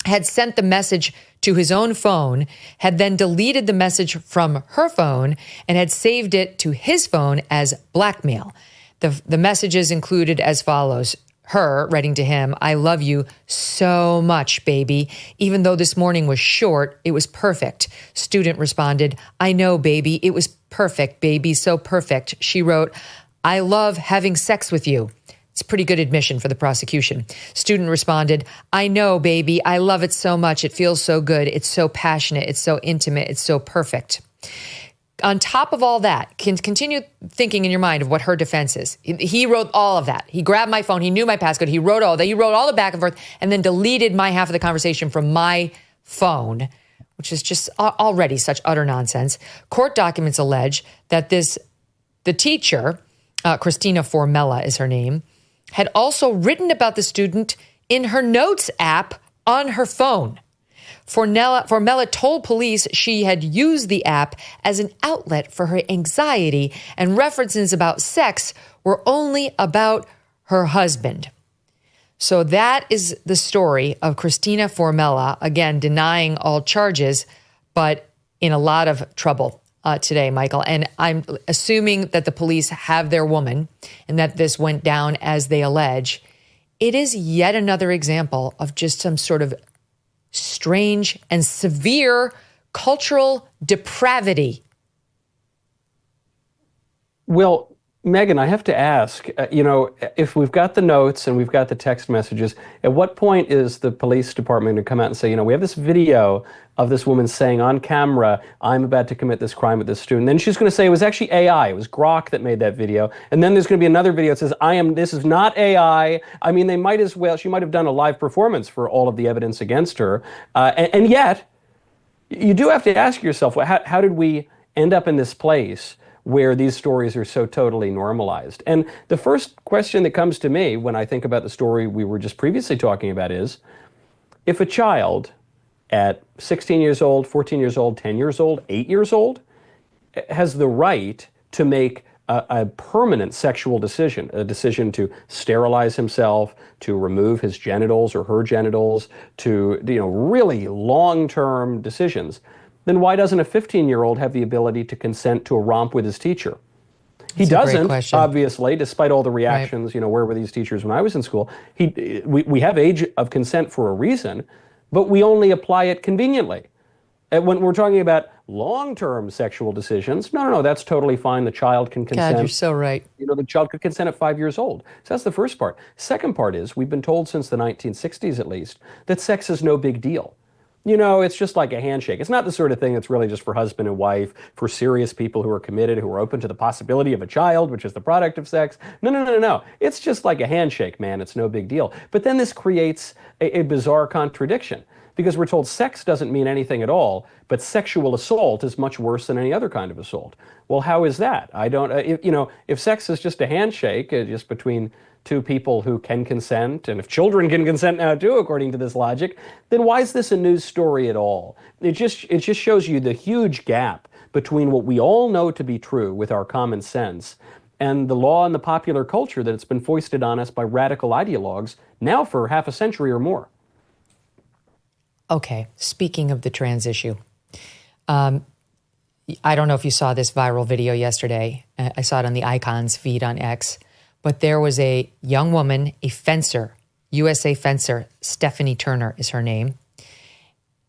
Speaker 1: had sent the message to his own phone, had then deleted the message from her phone, and had saved it to his phone as blackmail. The messages included as follows. Her writing to him, I love you so much, baby. Even though this morning was short, it was perfect. Student responded, I know, baby. It was perfect, baby. So perfect. She wrote, I love having sex with you. It's a pretty good admission for the prosecution. Student responded, I know, baby. I love it so much. It feels so good. It's so passionate. It's so intimate. It's so perfect. On top of all that, continue thinking in your mind of what her defense is. He wrote all of that. He grabbed my phone. He knew my passcode. He wrote all that. He wrote all the back and forth and then deleted my half of the conversation from my phone, which is just already such utter nonsense. Court documents allege that the teacher, Christina Formella is her name, had also written about the student in her notes app on her phone. Formella told police she had used the app as an outlet for her anxiety, and references about sex were only about her husband. So that is the story of Christina Formella, again, denying all charges, but in a lot of trouble today, Michael. And I'm assuming that the police have their woman and that this went down as they allege. It is yet another example of just some sort of strange and severe cultural depravity.
Speaker 3: Well, Megyn, I have to ask, if we've got the notes and we've got the text messages, at what point is the police department going to come out and say, we have this video of this woman saying on camera, I'm about to commit this crime with this student. Then she's going to say it was actually AI. It was Grok that made that video. And then there's going to be another video that says, this is not AI. I mean, she might have done a live performance for all of the evidence against her. And yet, you do have to ask yourself, how did we end up in this place where these stories are so totally normalized? And the first question that comes to me when I think about the story we were just previously talking about is, if a child at 16 years old, 14 years old, 10 years old, 8 years old has the right to make a permanent sexual decision, a decision to sterilize himself, to remove his genitals or her genitals, to, really long-term decisions, then why doesn't a 15-year-old have the ability to consent to a romp with his teacher? He doesn't, obviously, despite all the reactions, where were these teachers when I was in school? We have age of consent for a reason, but we only apply it conveniently. And when we're talking about long-term sexual decisions, no, that's totally fine. The child can consent.
Speaker 1: God, you're so right.
Speaker 3: The child could consent at 5 years old. So that's the first part. Second part is, we've been told since the 1960s at least, that sex is no big deal. It's just like a handshake. It's not the sort of thing that's really just for husband and wife, for serious people who are committed, who are open to the possibility of a child, which is the product of sex. No. It's just like a handshake, man. It's no big deal. But then this creates a bizarre contradiction, because we're told sex doesn't mean anything at all, but sexual assault is much worse than any other kind of assault. Well, how is that? I don't, if sex is just a handshake, just between two people who can consent, and if children can consent now too, according to this logic, then why is this a news story at all? It just shows you the huge gap between what we all know to be true with our common sense and the law and the popular culture that it's been foisted on us by radical ideologues now for half a century or more.
Speaker 1: Okay, speaking of the trans issue, I don't know if you saw this viral video yesterday. I saw it on the Icons feed on X. But there was a young woman, a fencer, USA fencer, Stephanie Turner is her name.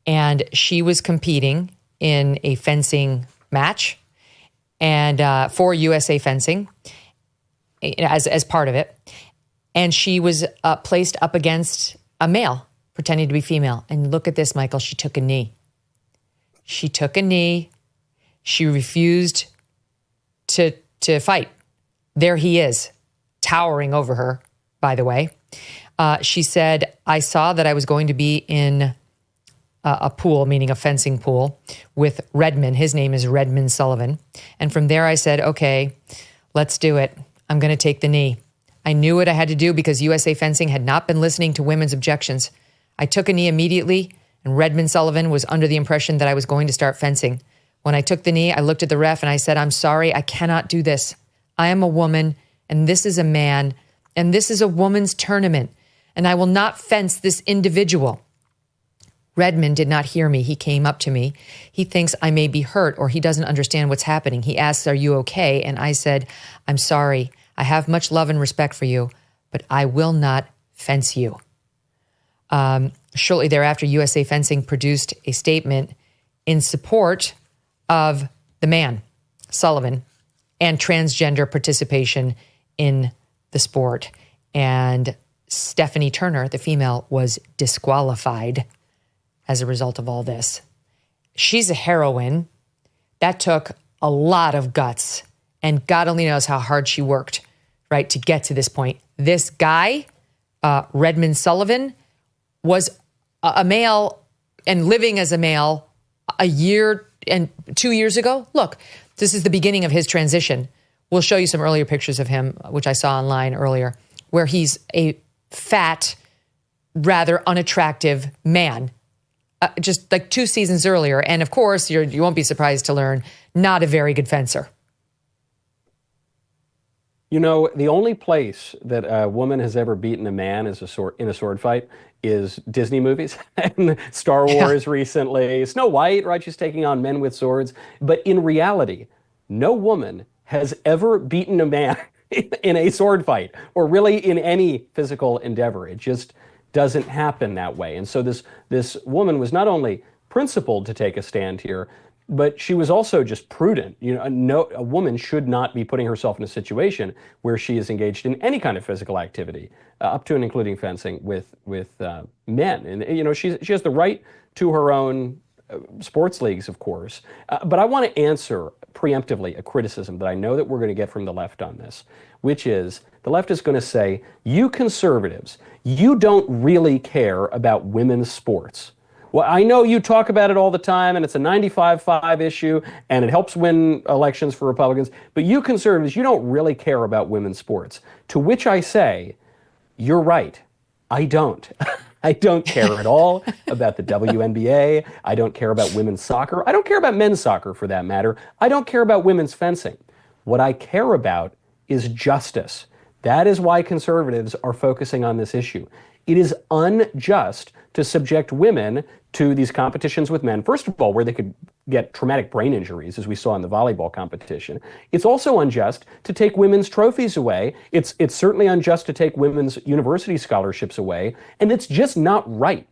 Speaker 1: And she was competing in a fencing match and for USA Fencing as part of it. And she was placed up against a male, pretending to be female. And look at this, Michael, she took a knee. She took a knee. She refused to fight. There he is, towering over her, by the way. She said, I saw that I was going to be in a pool, meaning a fencing pool, with Redmond. His name is Redmond Sullivan. And from there I said, okay, let's do it. I'm going to take the knee. I knew what I had to do because USA Fencing had not been listening to women's objections. I took a knee immediately, and Redmond Sullivan was under the impression that I was going to start fencing. When I took the knee, I looked at the ref and I said, I'm sorry, I cannot do this. I am a woman, and this is a man, and this is a woman's tournament, and I will not fence this individual. Redmond did not hear me. He came up to me. He thinks I may be hurt or he doesn't understand what's happening. He asks, are you okay? And I said, I'm sorry. I have much love and respect for you, but I will not fence you. Shortly thereafter, USA Fencing produced a statement in support of the man, Sullivan, and transgender participation in the sport. And Stephanie Turner, the female, was disqualified as a result of all this. She's a heroine. That took a lot of guts, and God only knows how hard she worked, right, to get to this point. This guy, Redmond Sullivan, was a male and living as a male a year and 2 years ago. Look, this is the beginning of his transition. We'll show you some earlier pictures of him, which I saw online earlier, where he's a fat, rather unattractive man, just like 2 seasons earlier. And of course, you won't be surprised to learn, not a very good fencer.
Speaker 3: You know, the only place that a woman has ever beaten a man in a sword fight is Disney movies and Star Wars recently. Snow White, right? She's taking on men with swords. But in reality, no woman has ever beaten a man in a sword fight or really in any physical endeavor. It just doesn't happen that way. And so this woman was not only principled to take a stand here, but she was also just prudent. You know, a woman should not be putting herself in a situation where she is engaged in any kind of physical activity, up to and including fencing with men. And you know, she has the right to her own sports leagues, of course. But I want to answer preemptively a criticism that I know that we're going to get from the left on this, which is the left is going to say, you conservatives, you don't really care about women's sports. Well, I know you talk about it all the time, and it's a 95-5 issue, and it helps win elections for Republicans, but you conservatives, you don't really care about women's sports. To which I say, you're right. I don't. I don't care at all about the WNBA. I don't care about women's soccer. I don't care about men's soccer, for that matter. I don't care about women's fencing. What I care about is justice. That is why conservatives are focusing on this issue. It is unjust to subject women to these competitions with men, first of all, where they could get traumatic brain injuries, as we saw in the volleyball competition. It's also unjust to take women's trophies away. It's certainly unjust to take women's university scholarships away. And it's just not right.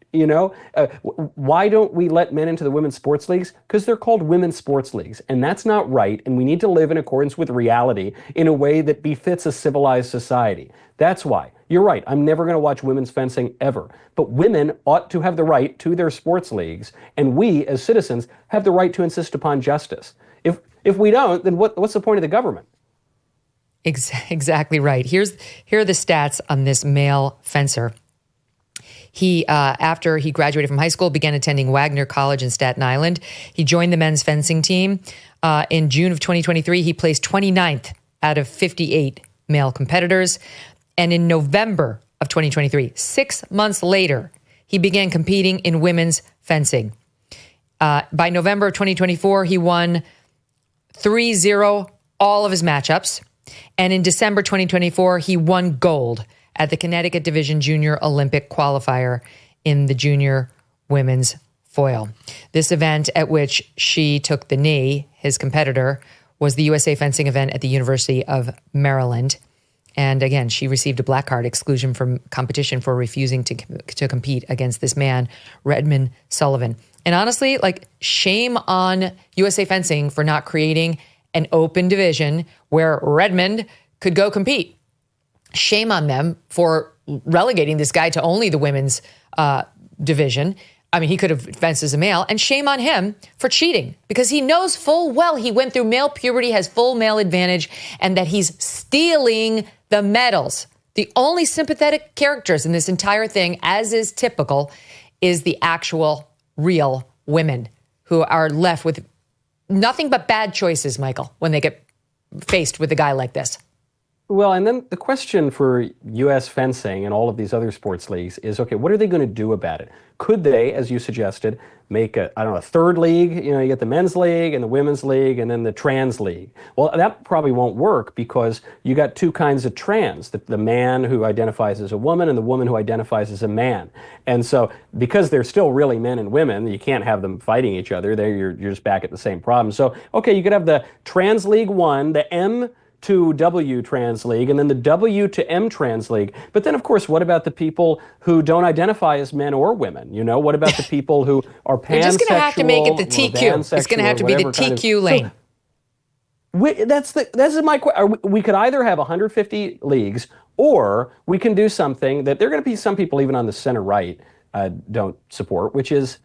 Speaker 3: Why don't we let men into the women's sports leagues? Because they're called women's sports leagues. And that's not right. And we need to live in accordance with reality in a way that befits a civilized society. That's why. You're right. I'm never going to watch women's fencing ever. But women ought to have the right to their sports leagues. And we, as citizens, have the right to insist upon justice. If we don't, then what's the point of the government?
Speaker 1: Exactly right. Here are the stats on this male fencer. He, after he graduated from high school, began attending Wagner College in Staten Island. He joined the men's fencing team. In June of 2023, he placed 29th out of 58 male competitors. And in November of 2023, 6 months later, he began competing in women's fencing. By November of 2024, he won 3-0 all of his matchups. And in December 2024, he won gold at the Connecticut Division Junior Olympic qualifier in the junior women's foil. This event at which she took the knee, his competitor, was the USA Fencing event at the University of Maryland. And again, she received a black card exclusion from competition for refusing to compete against this man, Redmond Sullivan. And honestly, shame on USA Fencing for not creating an open division where Redmond could go compete. Shame on them for relegating this guy to only the women's division. I mean, he could have fenced as a male. And shame on him for cheating, because he knows full well he went through male puberty, has full male advantage, and that he's stealing the medals. The only sympathetic characters in this entire thing, as is typical, is the actual real women who are left with nothing but bad choices, Michael, when they get faced with a guy like this.
Speaker 3: Well, and then the question for U.S. fencing and all of these other sports leagues is, okay, what are they going to do about it? Could they, as you suggested, make a third league? You get the men's league and the women's league and then the trans league. Well, that probably won't work because you got two kinds of trans, the man who identifies as a woman and the woman who identifies as a man. And so because they're still really men and women, you can't have them fighting each other. You're just back at the same problem. So, okay, you could have the Trans League 1, the M to W Trans League, and then the W to M Trans League. But then, of course, what about the people who don't identify as men or women? What about the people who are pansexual?
Speaker 1: You're just going to have to make it the TQ. It's going to have to be the TQ lane. That's my question. We could either have 150 leagues, or we can do something that there are going to be some people, even on the center right, don't support, which is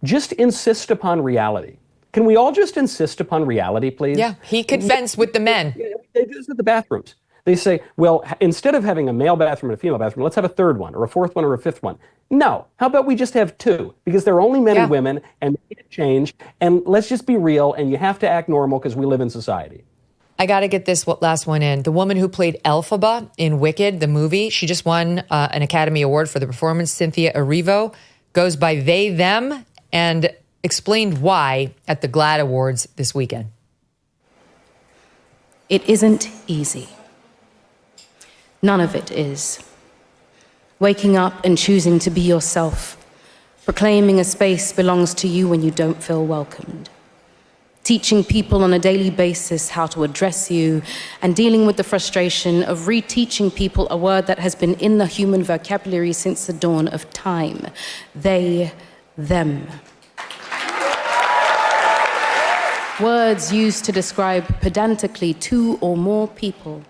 Speaker 1: just insist upon reality. Can we all just insist upon reality, please? Yeah, he could fence with the men.
Speaker 3: They do this with the bathrooms. They say, well, instead of having a male bathroom and a female bathroom, let's have a third one or a fourth one or a fifth one. No. How about we just have two? Because they're only men and women, and they can't change. And let's just be real, and you have to act normal because we live in society.
Speaker 1: I got to get this last one in. The woman who played Elphaba in Wicked, the movie, she just won an Academy Award for the performance. Cynthia Erivo goes by they, them, and explained why at the GLAAD Awards this weekend.
Speaker 8: It isn't easy. None of it is. Waking up and choosing to be yourself, proclaiming a space belongs to you when you don't feel welcomed, teaching people on a daily basis how to address you, and dealing with the frustration of reteaching people a word that has been in the human vocabulary since the dawn of time. They, them. Words used to describe pedantically two or more people,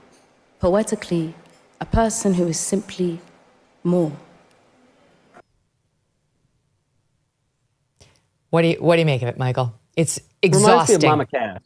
Speaker 8: poetically, a person who is simply more.
Speaker 1: What do you make of it, Michael? It's exhausting.
Speaker 3: Reminds me of Mama Cass.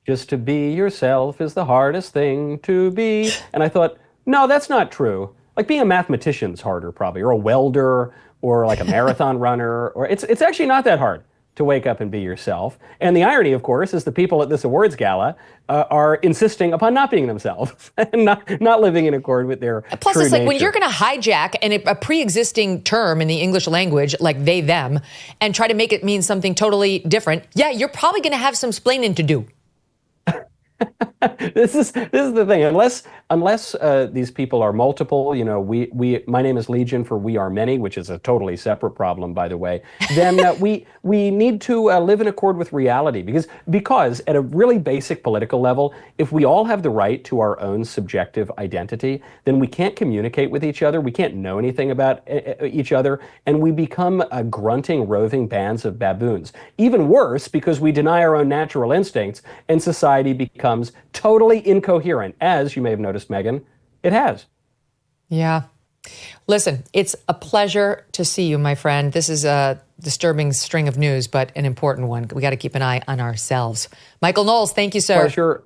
Speaker 3: Just to be yourself is the hardest thing to be. And I thought, no, that's not true. Like being a mathematician's harder probably, or a welder, or like a marathon runner, or it's actually not that hard to wake up and be yourself. And the irony, of course, is the people at this awards gala are insisting upon not being themselves and not living in accord with their
Speaker 1: Plus,
Speaker 3: true
Speaker 1: it's like
Speaker 3: nature.
Speaker 1: when you're going to hijack a pre-existing term in the English language, like they, them, and try to make it mean something totally different, yeah, you're probably going to have some splaining to do.
Speaker 3: This is the thing. Unless these people are multiple, we my name is Legion for we are many, which is a totally separate problem, by the way. Then we need to live in accord with reality, because at a really basic political level, if we all have the right to our own subjective identity, then we can't communicate with each other. We can't know anything about each other, and we become grunting, roving bands of baboons. Even worse, because we deny our own natural instincts, and society becomes totally incoherent, as you may have noticed, Megyn, it has.
Speaker 1: Yeah. Listen, it's a pleasure to see you, my friend. This is a disturbing string of news, but an important one. We got to keep an eye on ourselves. Michael Knowles, thank you, sir.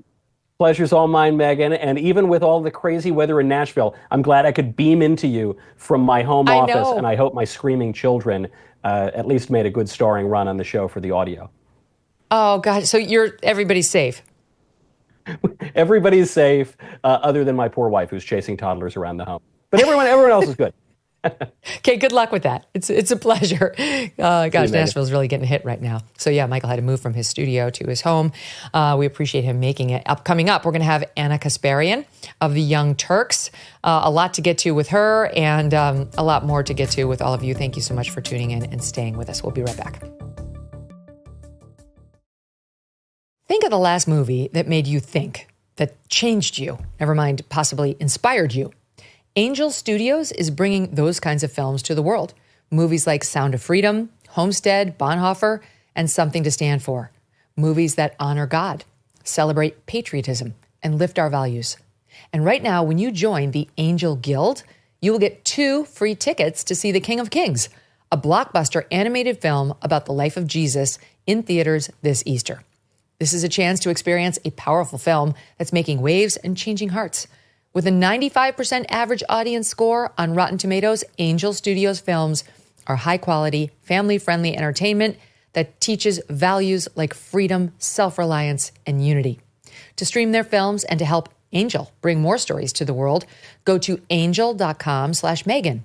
Speaker 3: Pleasure's all mine, Megyn. And even with all the crazy weather in Nashville, I'm glad I could beam into you from my home office. And I hope my screaming children at least made a good starring run on the show for the audio.
Speaker 1: Oh, God. So everybody's safe.
Speaker 3: Everybody's safe, other than my poor wife who's chasing toddlers around the home. But everyone else is good.
Speaker 1: Okay, good luck with that. It's a pleasure. Gosh, Nashville's really getting hit right now. So yeah, Michael had to move from his studio to his home. We appreciate him making it. Coming up, we're going to have Ana Kasparian of the Young Turks. A lot to get to with her, and a lot more to get to with all of you. Thank you so much for tuning in and staying with us. We'll be right back. Think of the last movie that made you think, that changed you, never mind possibly inspired you. Angel Studios is bringing those kinds of films to the world. Movies like Sound of Freedom, Homestead, Bonhoeffer, and Something to Stand For. Movies that honor God, celebrate patriotism, and lift our values. And right now, when you join the Angel Guild, you will get 2 free tickets to see The King of Kings, a blockbuster animated film about the life of Jesus in theaters this Easter. This is a chance to experience a powerful film that's making waves and changing hearts. With a 95% average audience score on Rotten Tomatoes, Angel Studios films are high-quality, family-friendly entertainment that teaches values like freedom, self-reliance, and unity. To stream their films and to help Angel bring more stories to the world, go to angel.com/Megyn.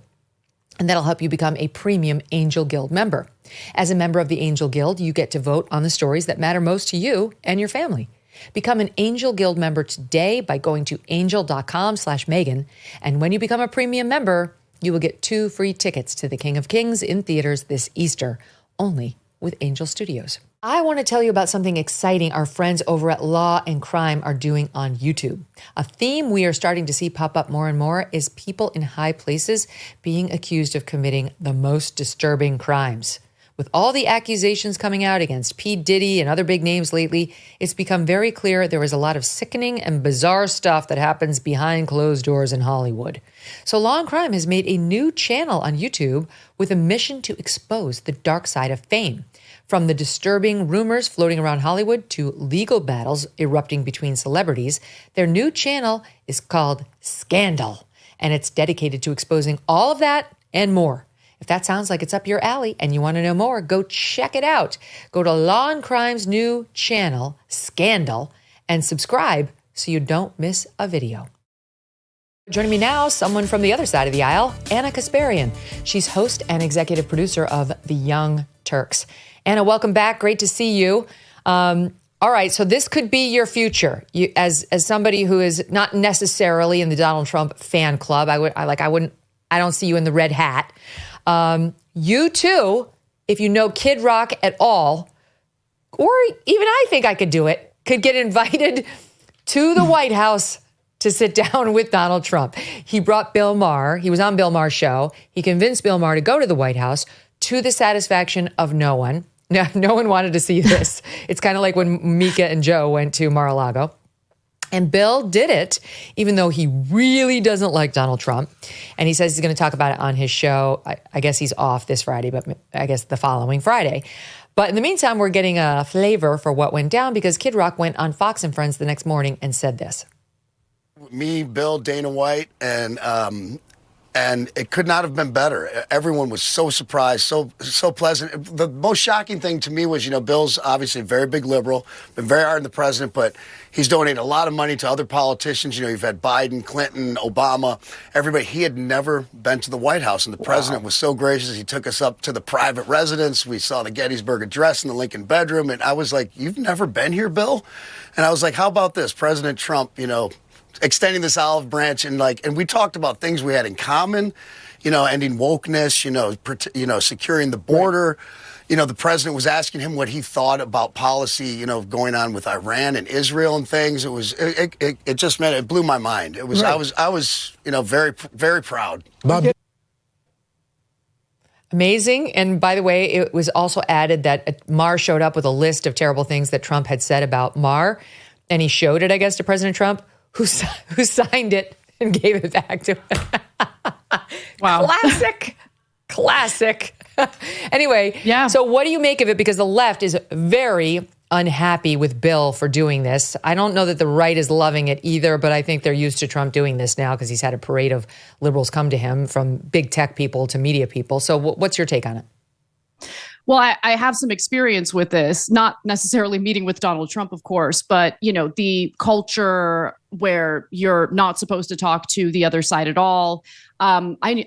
Speaker 1: And that'll help you become a premium Angel Guild member. As a member of the Angel Guild, you get to vote on the stories that matter most to you and your family. Become an Angel Guild member today by going to angel.com/Megyn. And when you become a premium member, you will get 2 free tickets to The King of Kings in theaters this Easter, only with Angel Studios. I want to tell you about something exciting our friends over at Law and Crime are doing on YouTube. A theme we are starting to see pop up more and more is people in high places being accused of committing the most disturbing crimes. With all the accusations coming out against P. Diddy and other big names lately, it's become very clear there is a lot of sickening and bizarre stuff that happens behind closed doors in Hollywood. So Law and Crime has made a new channel on YouTube with a mission to expose the dark side of fame. From the disturbing rumors floating around Hollywood to legal battles erupting between celebrities, their new channel is called Scandal, and it's dedicated to exposing all of that and more. If that sounds like it's up your alley and you want to know more, go check it out. Go to Law and Crime's new channel, Scandal, and subscribe so you don't miss a video. Joining me now, someone from the other side of the aisle, Ana Kasparian. She's host and executive producer of The Young Turks. Ana, welcome back. Great to see you. All right, so this could be your future. You, as somebody who is not necessarily in the Donald Trump fan club, I don't see you in the red hat. You too, if you know Kid Rock at all, or even I think I could do it, could get invited to the White House to sit down with Donald Trump. He brought Bill Maher. He was on Bill Maher's show. He convinced Bill Maher to go to the White House to the satisfaction of no one. No one wanted to see this. It's kind of like when Mika and Joe went to Mar-a-Lago. And Bill did it, even though he really doesn't like Donald Trump. And he says he's going to talk about it on his show. I guess he's off this Friday, but I guess the following Friday. But in the meantime, we're getting a flavor for what went down because Kid Rock went on Fox and Friends the next morning and said this.
Speaker 9: Me, Bill, Dana White, and And it could not have been better. Everyone was so surprised, so pleasant. The most shocking thing to me was, Bill's obviously a very big liberal, been very hard on the president, but he's donated a lot of money to other politicians. You've had Biden, Clinton, Obama, everybody. He had never been to the White House, and the president was so gracious. He took us up to the private residence. We saw the Gettysburg Address in the Lincoln bedroom, and I was like, "You've never been here, Bill?" And I was like, "How about this? President Trump, extending this olive branch," and we talked about things we had in common, ending wokeness, securing the border. The president was asking him what he thought about policy, going on with Iran and Israel and things. It just it blew my mind. It was, right. I was, very, very proud.
Speaker 1: Amazing. And by the way, it was also added that Maher showed up with a list of terrible things that Trump had said about Maher. And he showed it, I guess, to President Trump, who signed it and gave it back to him. Wow. Classic. Anyway, yeah. So what do you make of it? Because the left is very unhappy with Bill for doing this. I don't know that the right is loving it either, but I think they're used to Trump doing this now because he's had a parade of liberals come to him, from big tech people to media people. So what's your take on it?
Speaker 10: Well, I have some experience with this, not necessarily meeting with Donald Trump, of course, but, the culture where you're not supposed to talk to the other side at all. I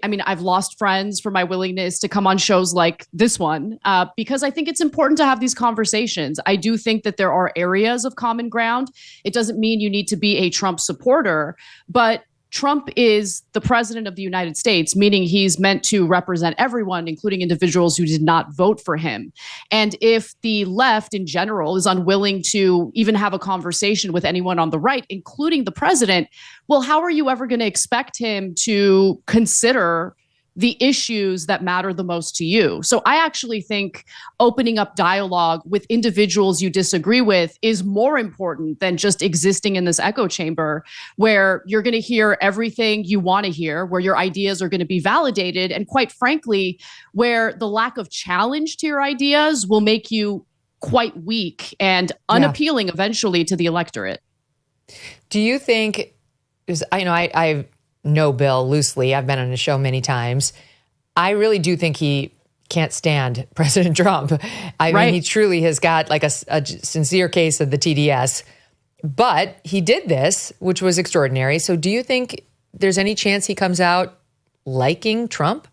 Speaker 10: mean, I've lost friends for my willingness to come on shows like this one, because I think it's important to have these conversations. I do think that there are areas of common ground. It doesn't mean you need to be a Trump supporter, but Trump is the president of the United States, meaning he's meant to represent everyone, including individuals who did not vote for him. And if the left in general is unwilling to even have a conversation with anyone on the right, including the president, well, how are you ever going to expect him to consider the issues that matter the most to you? So I actually think opening up dialogue with individuals you disagree with is more important than just existing in this echo chamber where you're going to hear everything you want to hear, where your ideas are going to be validated, and quite frankly, where the lack of challenge to your ideas will make you quite weak and unappealing eventually to the electorate.
Speaker 1: Do you think, I know Bill loosely. I've been on his show many times. I really do think he can't stand President Trump. I mean, he truly has got like a sincere case of the TDS. But he did this, which was extraordinary. So do you think there's any chance he comes out liking Trump?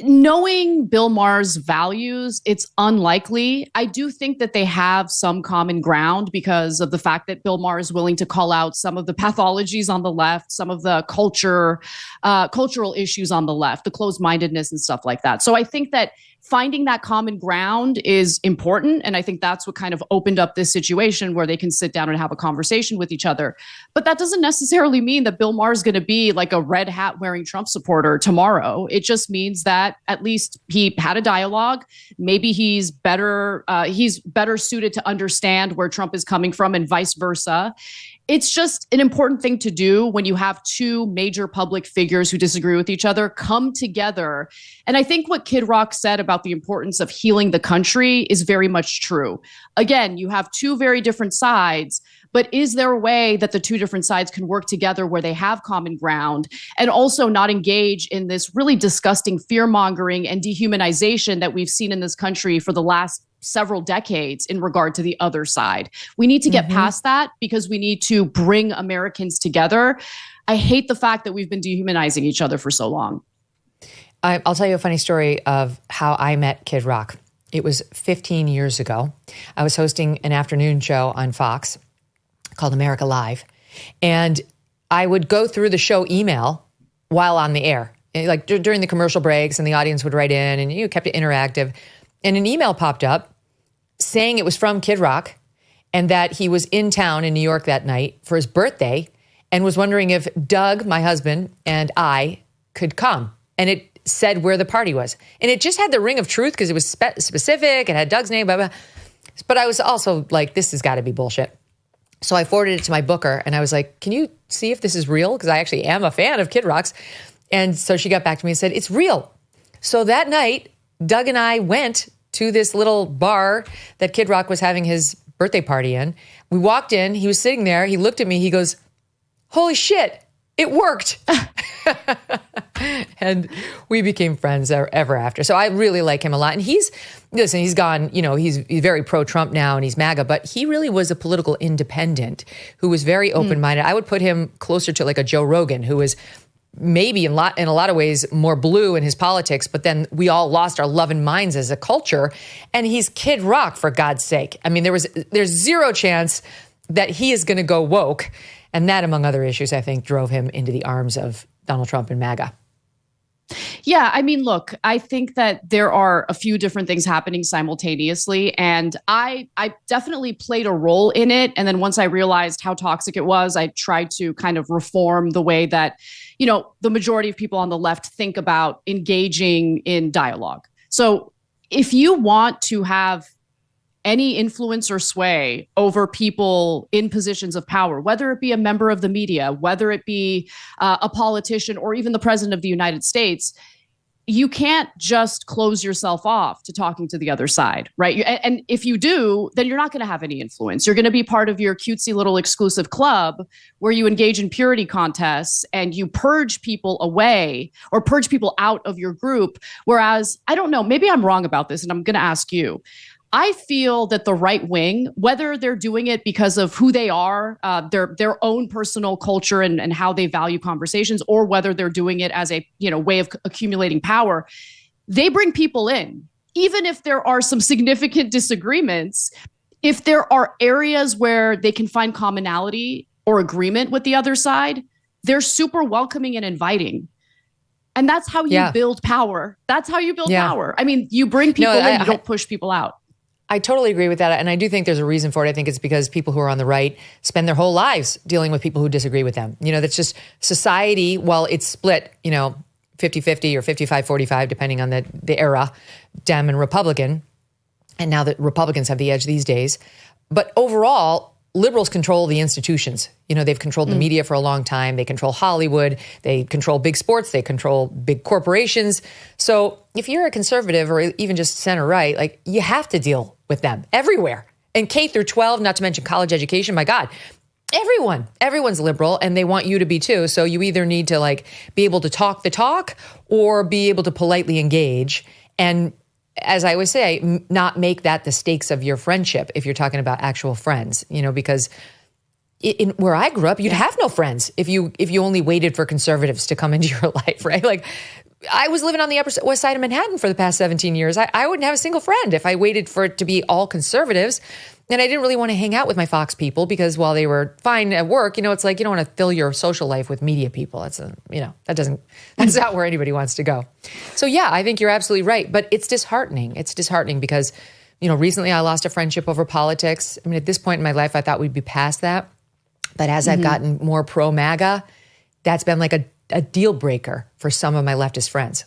Speaker 10: Knowing Bill Maher's values, it's unlikely. I do think that they have some common ground because of the fact that Bill Maher is willing to call out some of the pathologies on the left, some of the cultural issues on the left, the closed-mindedness and stuff like that. So I think that finding that common ground is important. And I think that's what kind of opened up this situation where they can sit down and have a conversation with each other. But that doesn't necessarily mean that Bill Maher is going to be like a red hat wearing Trump supporter tomorrow. It just means that at least he had a dialogue. Maybe he's better suited to understand where Trump is coming from and vice versa. It's just an important thing to do when you have two major public figures who disagree with each other come together. And I think what Kid Rock said about the importance of healing the country is very much true. Again, you have two very different sides, but is there a way that the two different sides can work together where they have common ground and also not engage in this really disgusting fear-mongering and dehumanization that we've seen in this country for the last several decades in regard to the other side? We need to get past that because we need to bring Americans together. I hate the fact that we've been dehumanizing each other for so long.
Speaker 1: I'll tell you a funny story of how I met Kid Rock. It was 15 years ago. I was hosting an afternoon show on Fox called America Live. And I would go through the show email while on the air, like during the commercial breaks, and the audience would write in and kept it interactive. And an email popped up saying it was from Kid Rock and that he was in town in New York that night for his birthday and was wondering if Doug, my husband, and I could come. And it said where the party was. And it just had the ring of truth because it was specific. It had Doug's name, blah, blah. But I was also like, this has got to be bullshit. So I forwarded it to my booker and I was like, can you see if this is real? Because I actually am a fan of Kid Rock's. And so she got back to me and said, it's real. So that night, Doug and I went to this little bar that Kid Rock was having his birthday party in. We walked in. He was sitting there. He looked at me. He goes, holy shit, It worked. And we became friends ever after. So I really like him a lot. And he's gone, he's very pro-Trump now and he's MAGA, but he really was a political independent who was very open-minded. I would put him closer to like a Joe Rogan, who was maybe in a lot of ways more blue in his politics, but then we all lost our love and minds as a culture. And he's Kid Rock, for God's sake. I mean, there's zero chance that he is going to go woke. And that, among other issues, I think drove him into the arms of Donald Trump and MAGA.
Speaker 10: Yeah, I mean, look, I think that there are a few different things happening simultaneously, and I definitely played a role in it. And then once I realized how toxic it was, I tried to kind of reform the way that, the majority of people on the left think about engaging in dialogue. So if you want to have any influence or sway over people in positions of power, whether it be a member of the media, whether it be a politician, or even the president of the United States, you can't just close yourself off to talking to the other side, right? And if you do, then you're not going to have any influence. You're going to be part of your cutesy little exclusive club where you engage in purity contests and you purge people away or purge people out of your group. Whereas, I don't know, maybe I'm wrong about this, and I'm going to ask you. I feel that the right wing, whether they're doing it because of who they are, their own personal culture and how they value conversations, or whether they're doing it as a way of accumulating power, they bring people in. Even if there are some significant disagreements, if there are areas where they can find commonality or agreement with the other side, they're super welcoming and inviting. And that's how you build power. That's how you build power. I mean, you bring people in, you don't push people out.
Speaker 1: I totally agree with that. And I do think there's a reason for it. I think it's because people who are on the right spend their whole lives dealing with people who disagree with them. That's just society, while it's split, 50-50 or 55-45, depending on the era, Dem and Republican. And now that Republicans have the edge these days. But overall, liberals control the institutions. They've controlled the media for a long time. They control Hollywood. They control big sports. They control big corporations. So if you're a conservative or even just center right, like, you have to deal with them everywhere. And K through 12, not to mention college education, my God, everyone's liberal and they want you to be too. So you either need to be able to talk the talk or be able to politely engage. And as I always say, not make that the stakes of your friendship if you're talking about actual friends, because in where I grew up, you'd have no friends if you only waited for conservatives to come into your life, right? Like, I was living on the Upper West Side of Manhattan for the past 17 years. I wouldn't have a single friend if I waited for it to be all conservatives. And I didn't really want to hang out with my Fox people because while they were fine at work, it's like you don't want to fill your social life with media people. That's not where anybody wants to go. So yeah, I think you're absolutely right. But it's disheartening. It's disheartening because, recently I lost a friendship over politics. I mean, at this point in my life, I thought we'd be past that. But as I've gotten more pro-MAGA, that's been like a deal breaker for some of my leftist friends.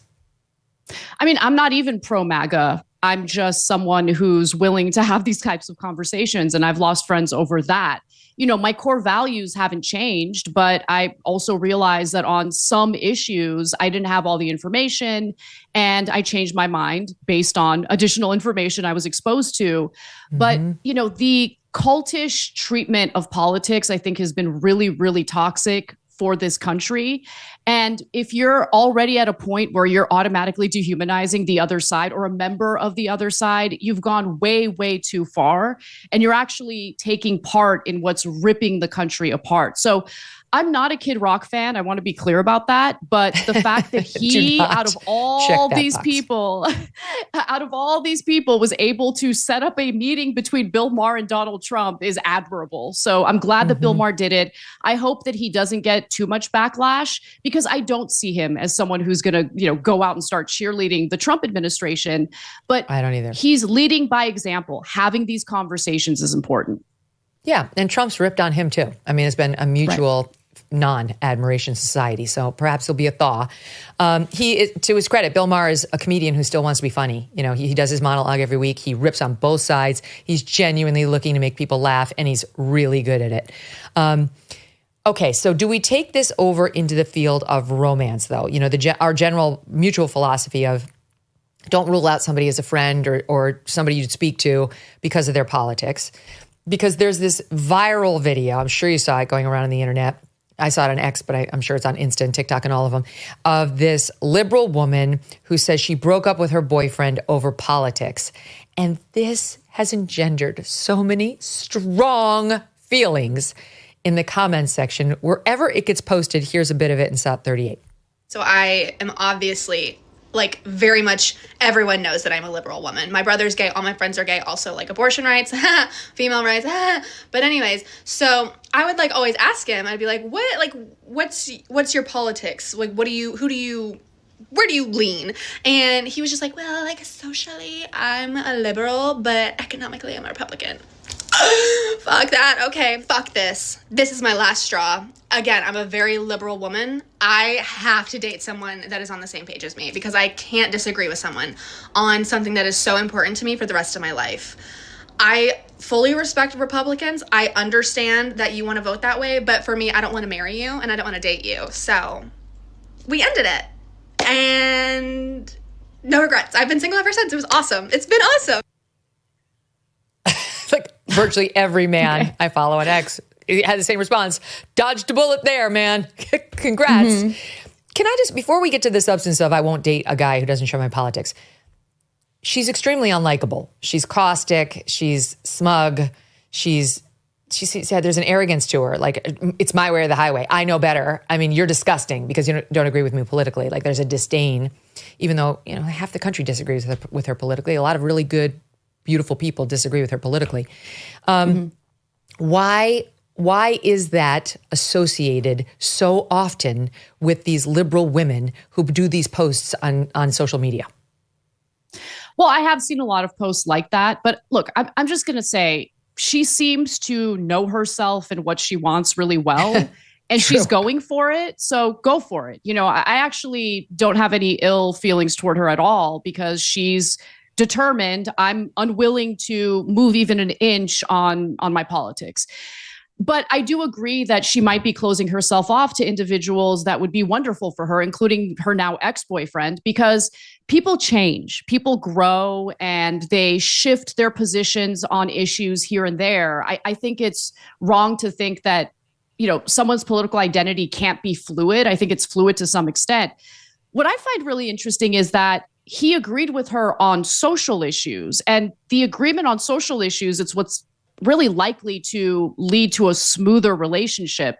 Speaker 10: I mean, I'm not even pro-MAGA. I'm just someone who's willing to have these types of conversations, and I've lost friends over that. My core values haven't changed, but I also realized that on some issues, I didn't have all the information, and I changed my mind based on additional information I was exposed to. But, the cultish treatment of politics, I think, has been really, really toxic for this country. And if you're already at a point where you're automatically dehumanizing the other side or a member of the other side, you've gone way, way too far. And you're actually taking part in what's ripping the country apart. So I'm not a Kid Rock fan. I want to be clear about that. But the fact that he, out of all these people, was able to set up a meeting between Bill Maher and Donald Trump is admirable. So I'm glad that Bill Maher did it. I hope that he doesn't get too much backlash because I don't see him as someone who's going to, go out and start cheerleading the Trump administration. But
Speaker 1: I don't either.
Speaker 10: He's leading by example. Having these conversations is important.
Speaker 1: Yeah. And Trump's ripped on him too. I mean, it's been a mutual non-admiration society. So perhaps there'll be a thaw. To his credit, Bill Maher is a comedian who still wants to be funny. He does his monologue every week. He rips on both sides. He's genuinely looking to make people laugh, and he's really good at it. Okay, so do we take this over into the field of romance, though? Our general mutual philosophy of don't rule out somebody as a friend or somebody you'd speak to because of their politics. Because there's this viral video, I'm sure you saw it going around on the internet, I saw it on X, but I'm sure it's on Insta and TikTok and all of them, of this liberal woman who says she broke up with her boyfriend over politics. And this has engendered so many strong feelings in the comments section. Wherever it gets posted, here's a bit of it in South 38.
Speaker 11: So I am obviously, like, very much, everyone knows that I'm a liberal woman. My brother's gay, all my friends are gay, also, like, abortion rights, female rights, but anyways, so I would, like, always ask him, I'd be like, what's your politics? Like, where do you lean? And he was just like, well, like, socially, I'm a liberal, but economically, I'm a Republican. Fuck that. Okay, fuck this. This is my last straw. Again, I'm a very liberal woman. I have to date someone that is on the same page as me because I can't disagree with someone on something that is so important to me for the rest of my life. I fully respect Republicans. I understand that you want to vote that way, but for me, I don't want to marry you and I don't want to date you. So we ended it. And no regrets. I've been single ever since. It was awesome. It's been awesome.
Speaker 1: Like virtually every man I follow on X had the same response. Dodged a bullet there, man. Congrats. Mm-hmm. Can I just, before we get to the substance of I won't date a guy who doesn't share my politics, she's extremely unlikable. She's caustic. She's smug. She said there's an arrogance to her. Like, it's my way or the highway. I know better. I mean, you're disgusting because you don't agree with me politically. Like, there's a disdain, even though, half the country disagrees with her politically. A lot of really good, beautiful people disagree with her politically. Why is that associated so often with these liberal women who do these posts on social media?
Speaker 10: Well, I have seen a lot of posts like that. But look, I'm just going to say she seems to know herself and what she wants really well. And she's going for it. So go for it. I actually don't have any ill feelings toward her at all because she's determined. I'm unwilling to move even an inch on my politics. But I do agree that she might be closing herself off to individuals that would be wonderful for her, including her now ex-boyfriend, because people change, people grow, and they shift their positions on issues here and there. I think it's wrong to think that, someone's political identity can't be fluid. I think it's fluid to some extent. What I find really interesting is that he agreed with her on social issues, and the agreement on social issues, it's what's really likely to lead to a smoother relationship.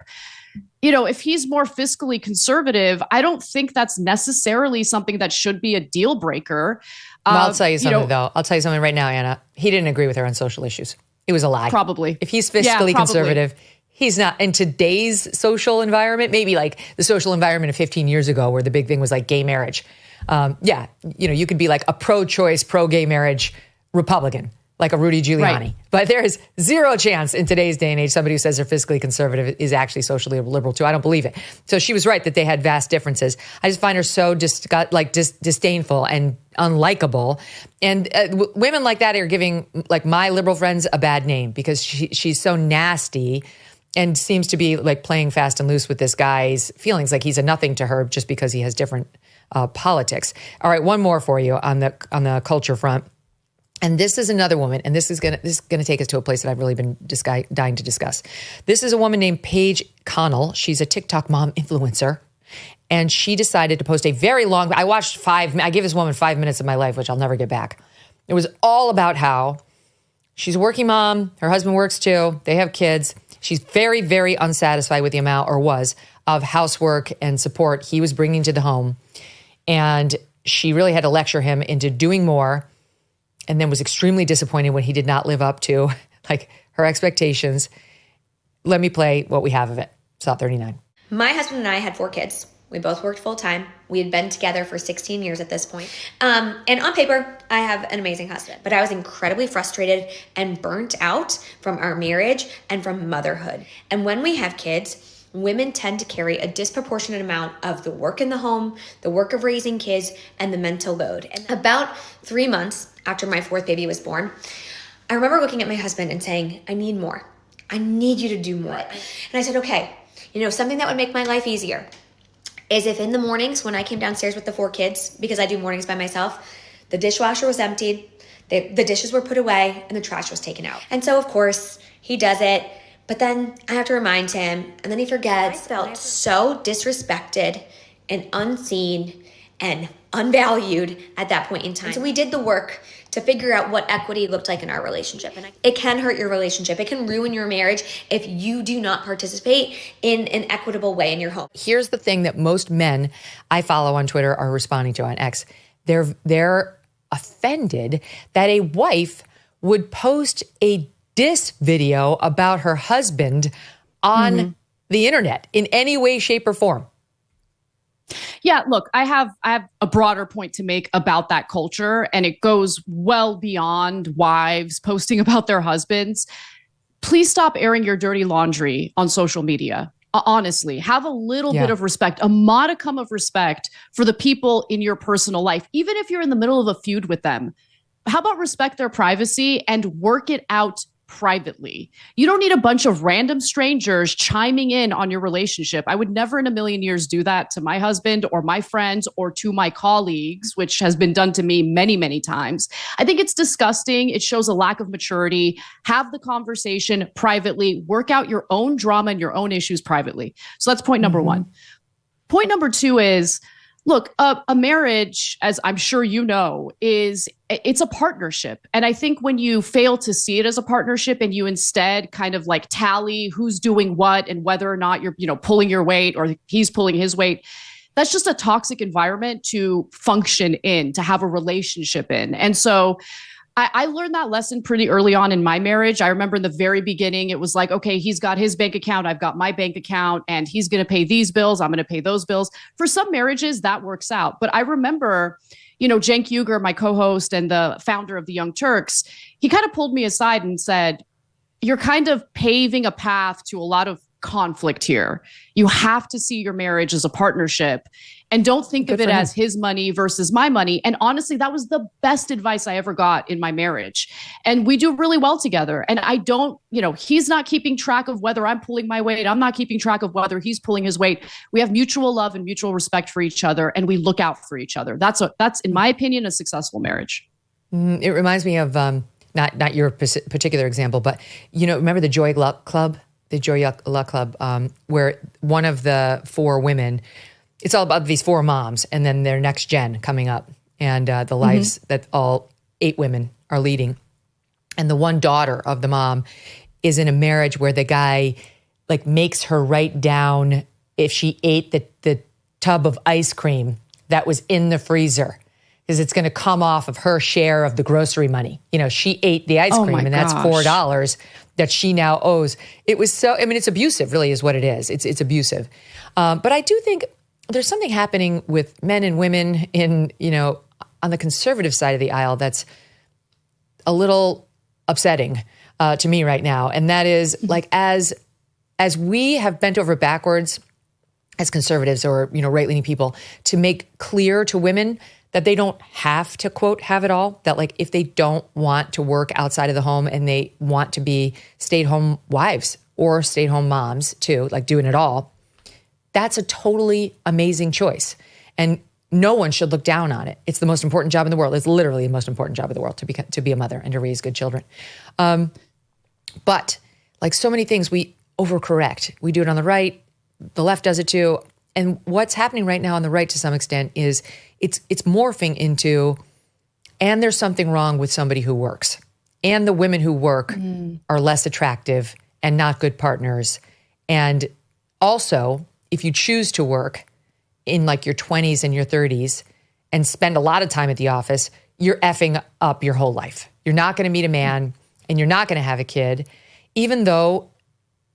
Speaker 10: If he's more fiscally conservative, I don't think that's necessarily something that should be a deal breaker.
Speaker 1: Well, I'll tell you something, though. I'll tell you something right now, Anna. He didn't agree with her on social issues. It was a lie.
Speaker 10: Probably.
Speaker 1: If he's fiscally conservative, he's not. In today's social environment, maybe like the social environment of 15 years ago where the big thing was like gay marriage. You could be like a pro-choice, pro-gay marriage Republican, like a Rudy Giuliani. Right. But there is zero chance in today's day and age somebody who says they're fiscally conservative is actually socially liberal too. I don't believe it. So she was right that they had vast differences. I just find her so disdainful and unlikable. And women like that are giving like my liberal friends a bad name because she's so nasty and seems to be like playing fast and loose with this guy's feelings, like he's a nothing to her just because he has different politics. All right, one more for you on the culture front. And this is another woman, and this is gonna take us to a place that I've really been dying to discuss. This is a woman named Paige Connell. She's a TikTok mom influencer, and she decided to post a very long. I give this woman 5 minutes of my life, which I'll never get back. It was all about how she's a working mom. Her husband works too. They have kids. She's very, very unsatisfied with the amount, or was, of housework and support he was bringing to the home, and she really had to lecture him into doing more. And then was extremely disappointed when he did not live up to her expectations. Let me play what we have of it. South 39.
Speaker 12: My husband and I had 4 kids. We both worked full time. We had been together for 16 years at this point. And on paper, I have an amazing husband. But I was incredibly frustrated and burnt out from our marriage and from motherhood. And when we have kids, women tend to carry a disproportionate amount of the work in the home, the work of raising kids, and the mental load. And about 3 months after my 4th baby was born, I remember looking at my husband and saying, I need more. I need you to do more. And I said, okay, something that would make my life easier is if in the mornings when I came downstairs with the 4 kids, because I do mornings by myself, the dishwasher was emptied, the dishes were put away, and the trash was taken out. And so, of course, he does it. But then I have to remind him, and then he forgets. I felt so disrespected and unseen and unvalued at that point in time. And so we did the work to figure out what equity looked like in our relationship. And it can hurt your relationship. It can ruin your marriage if you do not participate in an equitable way in your home.
Speaker 1: Here's the thing that most men I follow on Twitter are responding to on X. They're offended that a wife would post a diss video about her husband on the internet in any way, shape, or form.
Speaker 10: Yeah, look, I have a broader point to make about that culture, and it goes well beyond wives posting about their husbands. Please stop airing your dirty laundry on social media. Honestly, have a little bit of respect, a modicum of respect for the people in your personal life, even if you're in the middle of a feud with them. How about respect their privacy and work it out privately? You don't need a bunch of random strangers chiming in on your relationship. I would never in a million years do that to my husband or my friends or to my colleagues, which has been done to me many, many times. I think it's disgusting. It shows a lack of maturity. Have the conversation privately. Work out your own drama and your own issues privately. So that's point number one. Point number two is, look, a marriage, as I'm sure you know, it's a partnership. And I think when you fail to see it as a partnership and you instead kind of like tally who's doing what and whether or not you're, pulling your weight or he's pulling his weight, that's just a toxic environment to function in, to have a relationship in. And so I learned that lesson pretty early on in my marriage. I remember in the very beginning, it was like, okay, he's got his bank account, I've got my bank account, and he's going to pay these bills, I'm going to pay those bills. For some marriages, that works out. But I remember, Cenk Uygur, my co-host and the founder of the Young Turks, he kind of pulled me aside and said, you're kind of paving a path to a lot of conflict here. You have to see your marriage as a partnership and don't think of it as his money versus my money. And honestly, that was the best advice I ever got in my marriage. And we do really well together. And I don't, he's not keeping track of whether I'm pulling my weight. I'm not keeping track of whether he's pulling his weight. We have mutual love and mutual respect for each other, and we look out for each other. That's in my opinion, a successful marriage.
Speaker 1: It reminds me of not your particular example, but remember the Joy Luck Club? The Joy Luck Club, where one of the four women, it's all about these four moms and then their next gen coming up and the lives that all 8 women are leading. And the one daughter of the mom is in a marriage where the guy makes her write down if she ate the tub of ice cream that was in the freezer, because it's going to come off of her share of the grocery money. She ate the ice cream and that's $4 that she now owes. It was so, it's abusive really is what it is. It's abusive. But I do think there's something happening with men and women in, on the conservative side of the aisle that's a little upsetting to me right now. And that is as we have bent over backwards as conservatives or, right-leaning people to make clear to women that they don't have to, quote, have it all, that if they don't want to work outside of the home and they want to be stay-at-home wives or stay-at-home moms too, doing it all, that's a totally amazing choice. And no one should look down on it. It's the most important job in the world. It's literally the most important job in the world to be a mother and to raise good children. But like so many things, we overcorrect. We do it on the right. The left does it too. And what's happening right now on the right to some extent is it's morphing into, and there's something wrong with somebody who works. And the women who work are less attractive and not good partners. And also, if you choose to work in your 20s and your 30s and spend a lot of time at the office, you're effing up your whole life. You're not going to meet a man and you're not going to have a kid, even though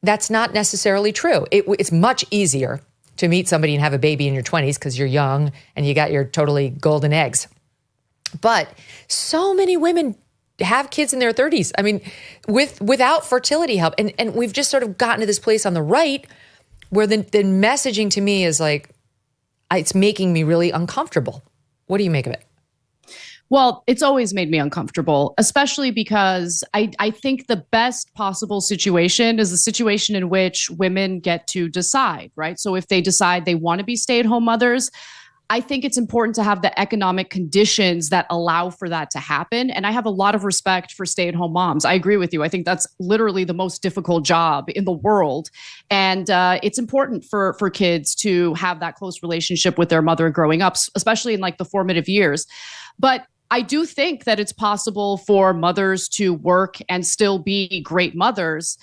Speaker 1: that's not necessarily true. It's much easier to meet somebody and have a baby in your 20s because you're young and you got your totally golden eggs. But so many women have kids in their 30s. Without fertility help. And we've just sort of gotten to this place on the right where the messaging to me is it's making me really uncomfortable. What do you make of it?
Speaker 10: Well, it's always made me uncomfortable, especially because I think the best possible situation is the situation in which women get to decide, right? So if they decide they want to be stay-at-home mothers, I think it's important to have the economic conditions that allow for that to happen. And I have a lot of respect for stay-at-home moms. I agree with you. I think that's literally the most difficult job in the world. And it's important for kids to have that close relationship with their mother growing up, especially in like the formative years. But I do think that it's possible for mothers to work and still be great mothers.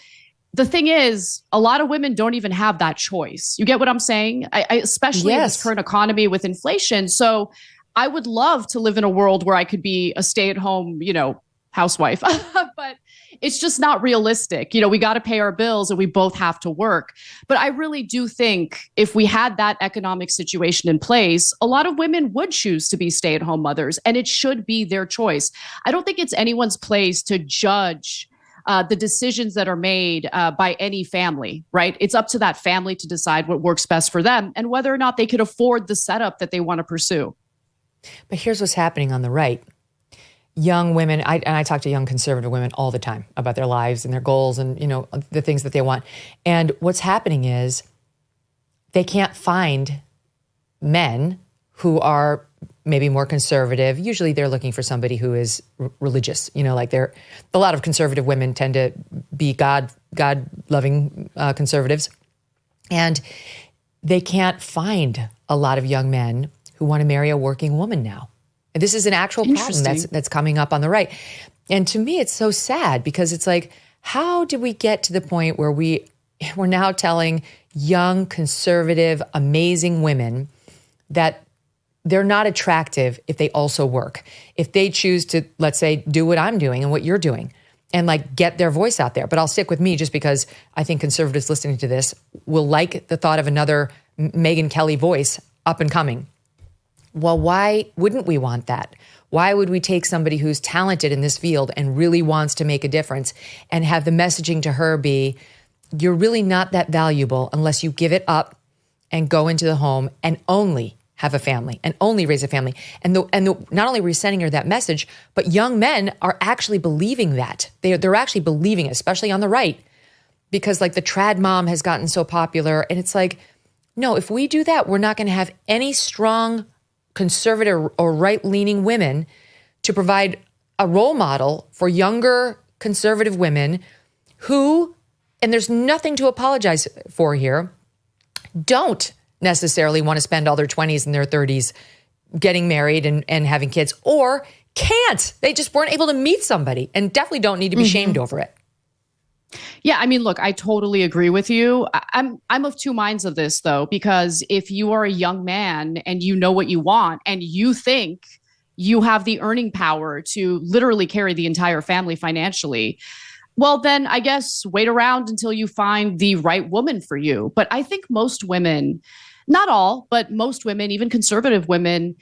Speaker 10: The thing is, a lot of women don't even have that choice. You get what I'm saying? Especially in this current economy with inflation. So I would love to live in a world where I could be a stay-at-home, housewife, but it's just not realistic. We got to pay our bills and we both have to work. But I really do think if we had that economic situation in place, a lot of women would choose to be stay-at-home mothers, and it should be their choice. I don't think it's anyone's place to judge the decisions that are made by any family, right? It's up to that family to decide what works best for them and whether or not they could afford the setup that they want to pursue.
Speaker 1: But here's what's happening on the right. Young women, I talk to young conservative women all the time about their lives and their goals and, the things that they want. And what's happening is they can't find men who are maybe more conservative. Usually they're looking for somebody who is religious, like a lot of conservative women tend to be God-loving conservatives. And they can't find a lot of young men who want to marry a working woman now. And this is an actual problem that's coming up on the right. And to me, it's so sad because it's like, how did we get to the point where we're now telling young, conservative, amazing women that they're not attractive if they also work, if they choose to, let's say, do what I'm doing and what you're doing and like get their voice out there. But I'll stick with me just because I think conservatives listening to this will like the thought of another Megyn Kelly voice up and coming. Well, why wouldn't we want that? Why would we take somebody who's talented in this field and really wants to make a difference and have the messaging to her be, you're really not that valuable unless you give it up and go into the home and only have a family and only raise a family. And not only are we sending her that message, but young men are actually believing that. They're actually believing it, especially on the right, because like the trad mom has gotten so popular. And it's like, no, if we do that, we're not going to have any strong conservative or right-leaning women to provide a role model for younger conservative women who, and there's nothing to apologize for here, don't necessarily want to spend all their 20s and their 30s getting married and having kids, or can't. They just weren't able to meet somebody and definitely don't need to be shamed over it.
Speaker 10: Yeah, I mean, look, I totally agree with you. I'm of two minds of this, though, because if you are a young man and you know what you want and you think you have the earning power to literally carry the entire family financially, well, then I guess wait around until you find the right woman for you. But I think most women, not all, but most women, even conservative women,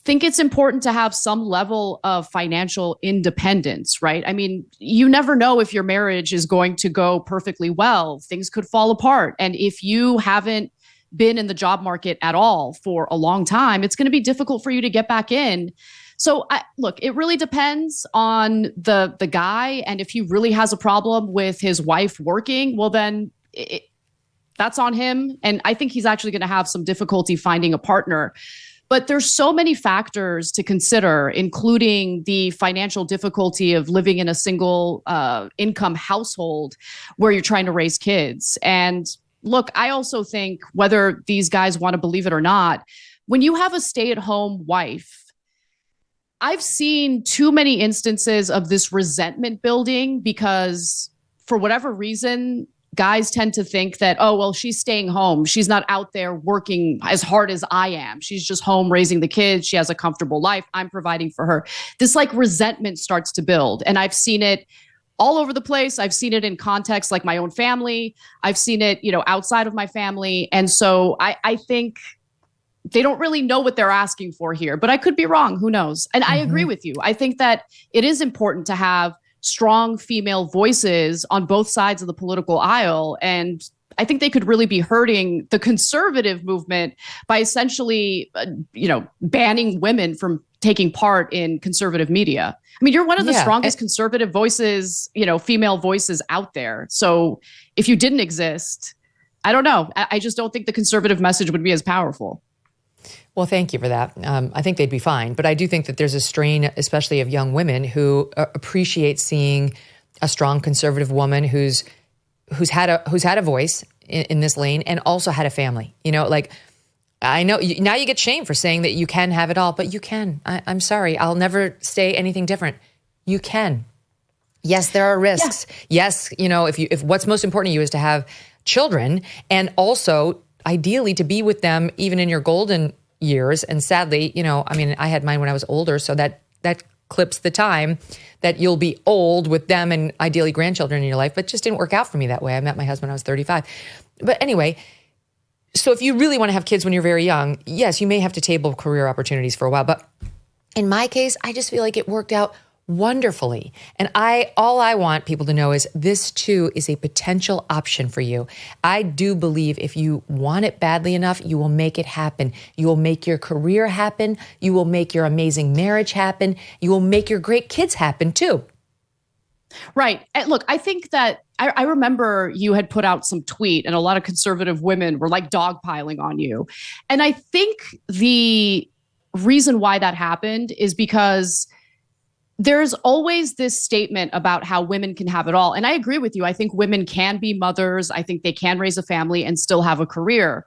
Speaker 10: think it's important to have some level of financial independence, right? I mean, you never know if your marriage is going to go perfectly well. Things could fall apart. And if you haven't been in the job market at all for a long time, it's going to be difficult for you to get back in. So look, it really depends on the guy. And if he really has a problem with his wife working, well, then that's on him. And I think he's actually going to have some difficulty finding a partner. But there's so many factors to consider, including the financial difficulty of living in a single income household where you're trying to raise kids. And look, I also think whether these guys want to believe it or not, when you have a stay-at-home wife, I've seen too many instances of this resentment building because for whatever reason, guys tend to think that, oh, well, she's staying home. She's not out there working as hard as I am. She's just home raising the kids. She has a comfortable life. I'm providing for her. This like resentment starts to build. And I've seen it all over the place. I've seen it in context like my own family. I've seen it, outside of my family. And so I think they don't really know what they're asking for here, but I could be wrong. Who knows? And I agree with you. I think that it is important to have strong female voices on both sides of the political aisle. And I think they could really be hurting the conservative movement by essentially, banning women from taking part in conservative media. I mean, you're one of the strongest conservative voices, female voices out there. So if you didn't exist, I don't know. I just don't think the conservative message would be as powerful.
Speaker 1: Well, thank you for that. I think they'd be fine. But I do think that there's a strain, especially of young women, who appreciate seeing a strong conservative woman who's had a voice in this lane and also had a family. You know, like, I know now you get shamed for saying that you can have it all, but you can. I'm sorry. I'll never say anything different. You can. Yes, there are risks. Yeah. Yes, you know, if what's most important to you is to have children and also ideally to be with them even in your golden years. And sadly, you know, I mean, I had mine when I was older, so that clips the time that you'll be old with them and ideally grandchildren in your life, but it just didn't work out for me that way. I met my husband when I was 35. But anyway, so if you really want to have kids when you're very young, yes, you may have to table career opportunities for a while. But in my case, I just feel like it worked out wonderfully. And all I want people to know is this too is a potential option for you. I do believe if you want it badly enough, you will make it happen. You will make your career happen. You will make your amazing marriage happen. You will make your great kids happen too.
Speaker 10: Right. And look, I think that I remember you had put out some tweet and a lot of conservative women were like dogpiling on you. And I think the reason why that happened is because there's always this statement about how women can have it all. And I agree with you. I think women can be mothers. I think they can raise a family and still have a career.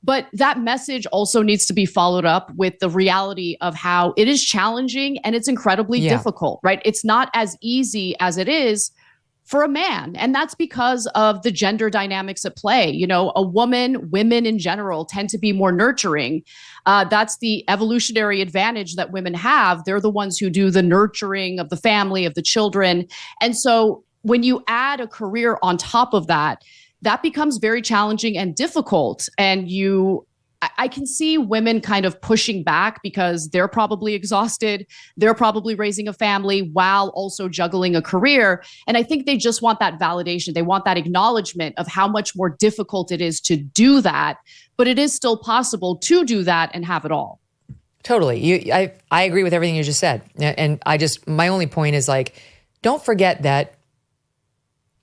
Speaker 10: But that message also needs to be followed up with the reality of how it is challenging and it's incredibly difficult, right? It's not as easy as it is for a man. And that's because of the gender dynamics at play. You know, women in general tend to be more nurturing. That's the evolutionary advantage that women have. They're the ones who do the nurturing of the family, of the children. And so when you add a career on top of that, that becomes very challenging and difficult. And I can see women kind of pushing back because they're probably exhausted. They're probably raising a family while also juggling a career. And I think they just want that validation. They want that acknowledgement of how much more difficult it is to do that. But it is still possible to do that and have it all.
Speaker 1: Totally. I agree with everything you just said. And my only point is like, don't forget that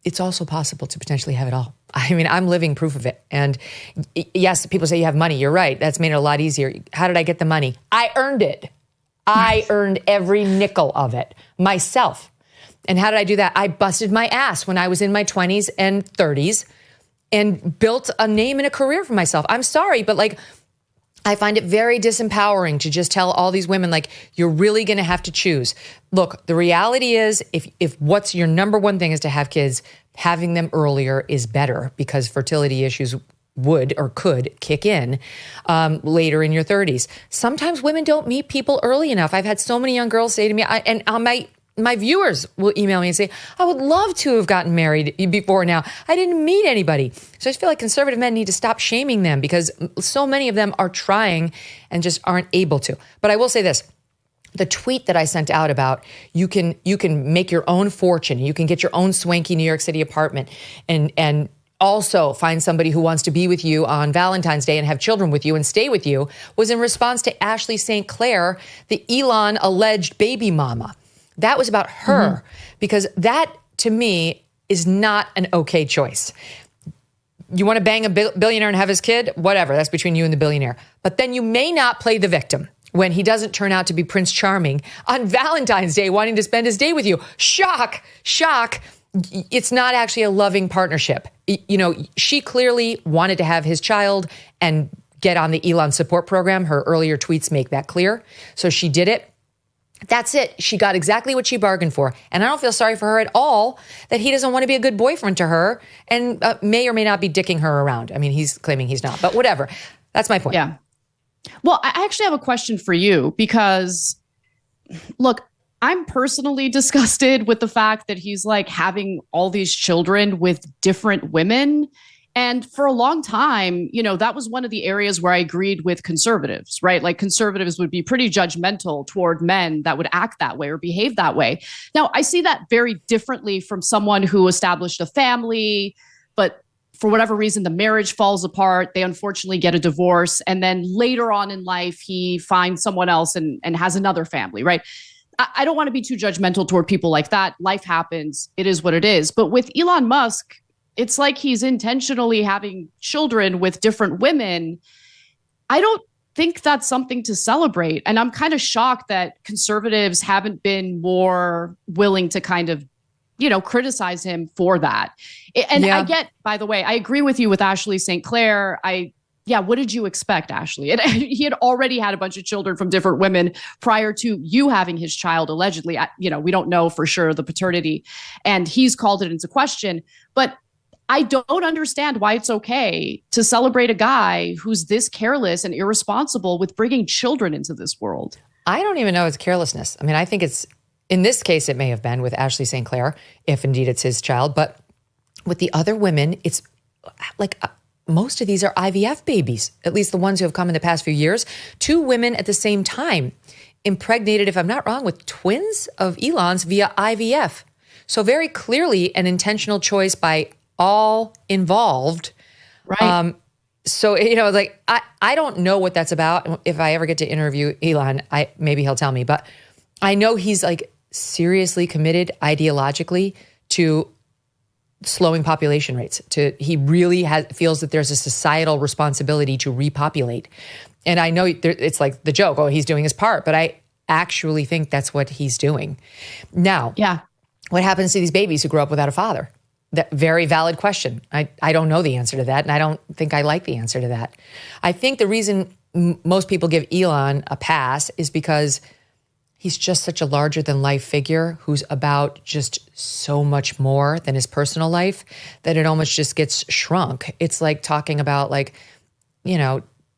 Speaker 1: it's also possible to potentially have it all. I mean, I'm living proof of it. And yes, people say you have money. You're right. That's made it a lot easier. How did I get the money? I earned it. I earned every nickel of it myself. And how did I do that? I busted my ass when I was in my 20s and 30s and built a name and a career for myself. I'm sorry, but like, I find it very disempowering to just tell all these women, like, you're really going to have to choose. Look, the reality is if what's your number one thing is to have kids, having them earlier is better because fertility issues would or could kick in later in your 30s. Sometimes women don't meet people early enough. I've had so many young girls say to me, and my viewers will email me and say, I would love to have gotten married before now. I didn't meet anybody. So I just feel like conservative men need to stop shaming them because so many of them are trying and just aren't able to. But I will say this. The tweet that I sent out about you can make your own fortune, you can get your own swanky New York City apartment and also find somebody who wants to be with you on Valentine's Day and have children with you and stay with you was in response to Ashley St. Clair, the Elon alleged baby mama. That was about her because that to me is not an okay choice. You want to bang a billionaire and have his kid? Whatever, that's between you and the billionaire. But then you may not play the victim when he doesn't turn out to be Prince Charming on Valentine's Day wanting to spend his day with you. Shock, shock. It's not actually a loving partnership. You know, she clearly wanted to have his child and get on the Elon support program. Her earlier tweets make that clear. So she did it. That's it. She got exactly what she bargained for. And I don't feel sorry for her at all that he doesn't want to be a good boyfriend to her and may or may not be dicking her around. I mean, he's claiming he's not, but whatever. That's my point.
Speaker 10: Yeah. Well, I actually have a question for you because, look, I'm personally disgusted with the fact that he's like having all these children with different women. And for a long time, you know, that was one of the areas where I agreed with conservatives, right? Like conservatives would be pretty judgmental toward men that would act that way or behave that way. Now, I see that very differently from someone who established a family, but for whatever reason, the marriage falls apart. They unfortunately get a divorce. And then later on in life, he finds someone else and has another family, right? I don't want to be too judgmental toward people like that. Life happens. It is what it is. But with Elon Musk, it's like he's intentionally having children with different women. I don't think that's something to celebrate. And I'm kind of shocked that conservatives haven't been more willing to kind of, criticize him for that. And I get, by the way, I agree with you with Ashley St. Clair. What did you expect, Ashley? He had already had a bunch of children from different women prior to you having his child, allegedly. We don't know for sure the paternity, and he's called it into question. But I don't understand why it's okay to celebrate a guy who's this careless and irresponsible with bringing children into this world.
Speaker 1: I don't even know it's carelessness. I mean, I think in this case, it may have been with Ashley St. Clair, if indeed it's his child. But with the other women, it's like most of these are IVF babies, at least the ones who have come in the past few years. 2 women at the same time impregnated, if I'm not wrong, with twins of Elon's via IVF. So very clearly an intentional choice by all involved.
Speaker 10: Right.
Speaker 1: I don't know what that's about. If I ever get to interview Elon, maybe he'll tell me. But I know he's like seriously committed ideologically to slowing population rates. He really feels that there's a societal responsibility to repopulate. And I know it's like the joke, he's doing his part, but I actually think that's what he's doing. Now, what happens to these babies who grow up without a father? That very valid question. I don't know the answer to that, and I don't think I like the answer to that. I think the reason most people give Elon a pass is because he's just such a larger than life figure who's about just so much more than his personal life that it almost just gets shrunk. It's like talking about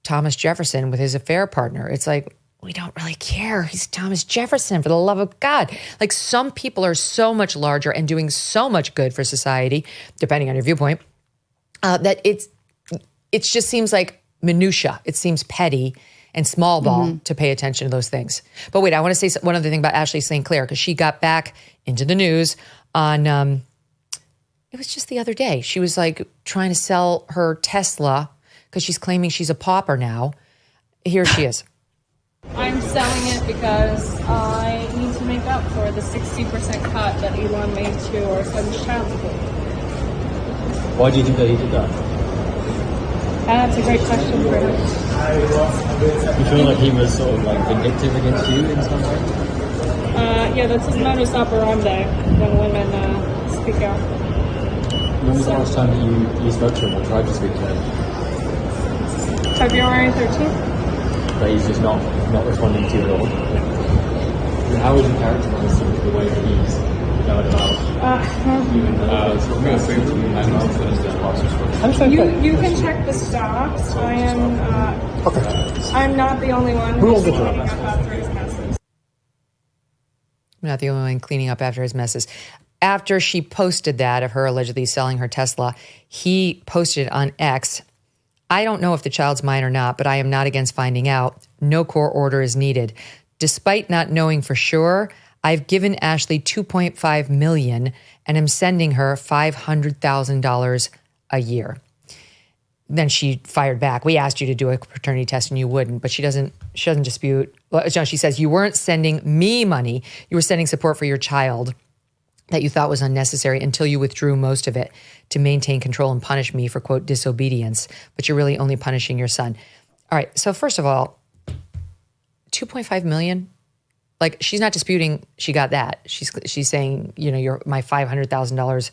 Speaker 1: Thomas Jefferson with his affair partner. It's like, we don't really care. He's Thomas Jefferson, for the love of God. Like, some people are so much larger and doing so much good for society, depending on your viewpoint, that it just seems like minutia. It seems petty and small ball to pay attention to those things. But wait, I want to say one other thing about Ashley St. Clair, because she got back into the news on, it was just the other day. She was like trying to sell her Tesla because she's claiming she's a pauper now. Here she is.
Speaker 13: I'm selling it because I need to make up for the 60% cut that Elon made to our son's child support.
Speaker 6: Why do you think that he did that?
Speaker 13: That's a great question for him.
Speaker 6: You feel like he was sort of like vindictive against you in some way?
Speaker 13: Yeah, that's his modus operandi when women speak out.
Speaker 6: When was the last time that you spoke to him or tried to speak to him?
Speaker 13: February 13th.
Speaker 6: But he's just not responding to you at all. And how would you characterize sort of the way that he's going about you and
Speaker 13: you can check the stocks. I'm not the only one who's cleaning up after his messes.
Speaker 1: I'm not the only one cleaning up after his messes. After she posted that of her allegedly selling her Tesla, he posted on X, I don't know if the child's mine or not, but I am not against finding out. No court order is needed. Despite not knowing for sure, I've given Ashley $2.5 million and am sending her $500,000 a year. Then she fired back. We asked you to do a paternity test and you wouldn't, but she doesn't dispute. Well, no, she says, you weren't sending me money. You were sending support for your child that you thought was unnecessary until you withdrew most of it to maintain control and punish me for, quote, disobedience. But you're really only punishing your son. All right. So first of all, $2.5 million, like, she's not disputing she got that. She's saying, you're my $500,000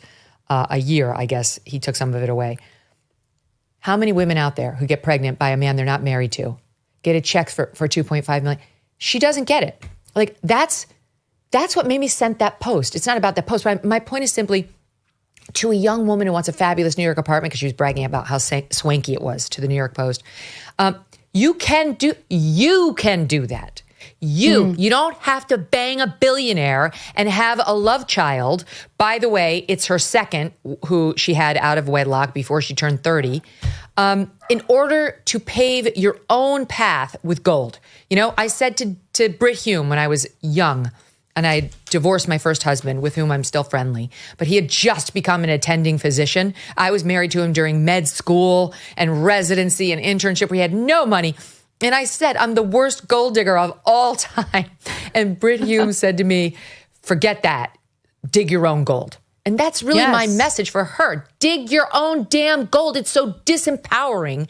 Speaker 1: a year. I guess he took some of it away. How many women out there who get pregnant by a man they're not married to get a check for $2.5 million? She doesn't get it. Like, that's what made me send that post. It's not about that post. But my point is simply, to a young woman who wants a fabulous New York apartment, because she was bragging about how swanky it was to the New York Post, you can do that. You don't have to bang a billionaire and have a love child. By the way, it's her second who she had out of wedlock before she turned 30, in order to pave your own path with gold. I said to Britt Hume when I was young, and I divorced my first husband, with whom I'm still friendly, but he had just become an attending physician. I was married to him during med school and residency and internship. We had no money. And I said, I'm the worst gold digger of all time. And Britt Hume said to me, forget that. Dig your own gold. And that's really my message for her. Dig your own damn gold. It's so disempowering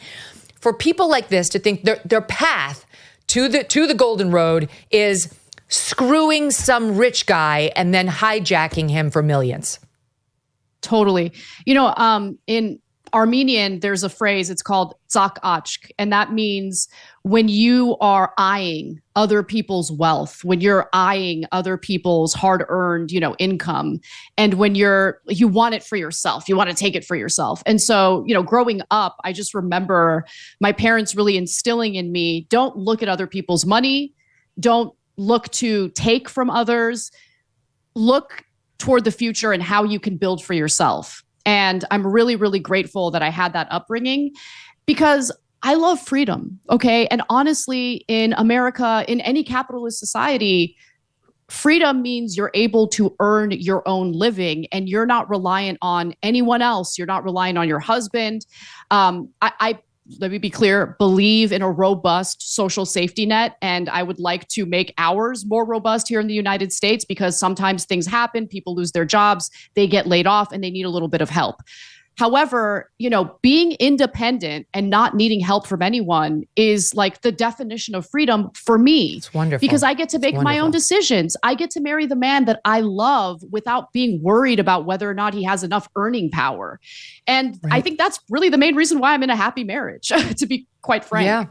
Speaker 1: for people like this to think their path to the golden road is screwing some rich guy and then hijacking him for millions.
Speaker 10: Totally. In Armenian, there's a phrase, it's called tsak achk, and that means when you are eyeing other people's wealth, when you're eyeing other people's hard-earned, income, and when you want it for yourself, you want to take it for yourself. And so, growing up, I just remember my parents really instilling in me, don't look at other people's money, don't look to take from others, look toward the future and how you can build for yourself. And I'm really, really grateful that I had that upbringing because I love freedom. Okay. And honestly, in America, in any capitalist society, freedom means you're able to earn your own living and you're not reliant on anyone else. You're not reliant on your husband. Let me be clear, believe in a robust social safety net. And I would like to make ours more robust here in the United States because sometimes things happen, people lose their jobs, they get laid off, and they need a little bit of help. However, being independent and not needing help from anyone is like the definition of freedom for me.
Speaker 1: It's wonderful.
Speaker 10: Because I get to make my own decisions. I get to marry the man that I love without being worried about whether or not he has enough earning power. And I think that's really the main reason why I'm in a happy marriage, to be quite frank.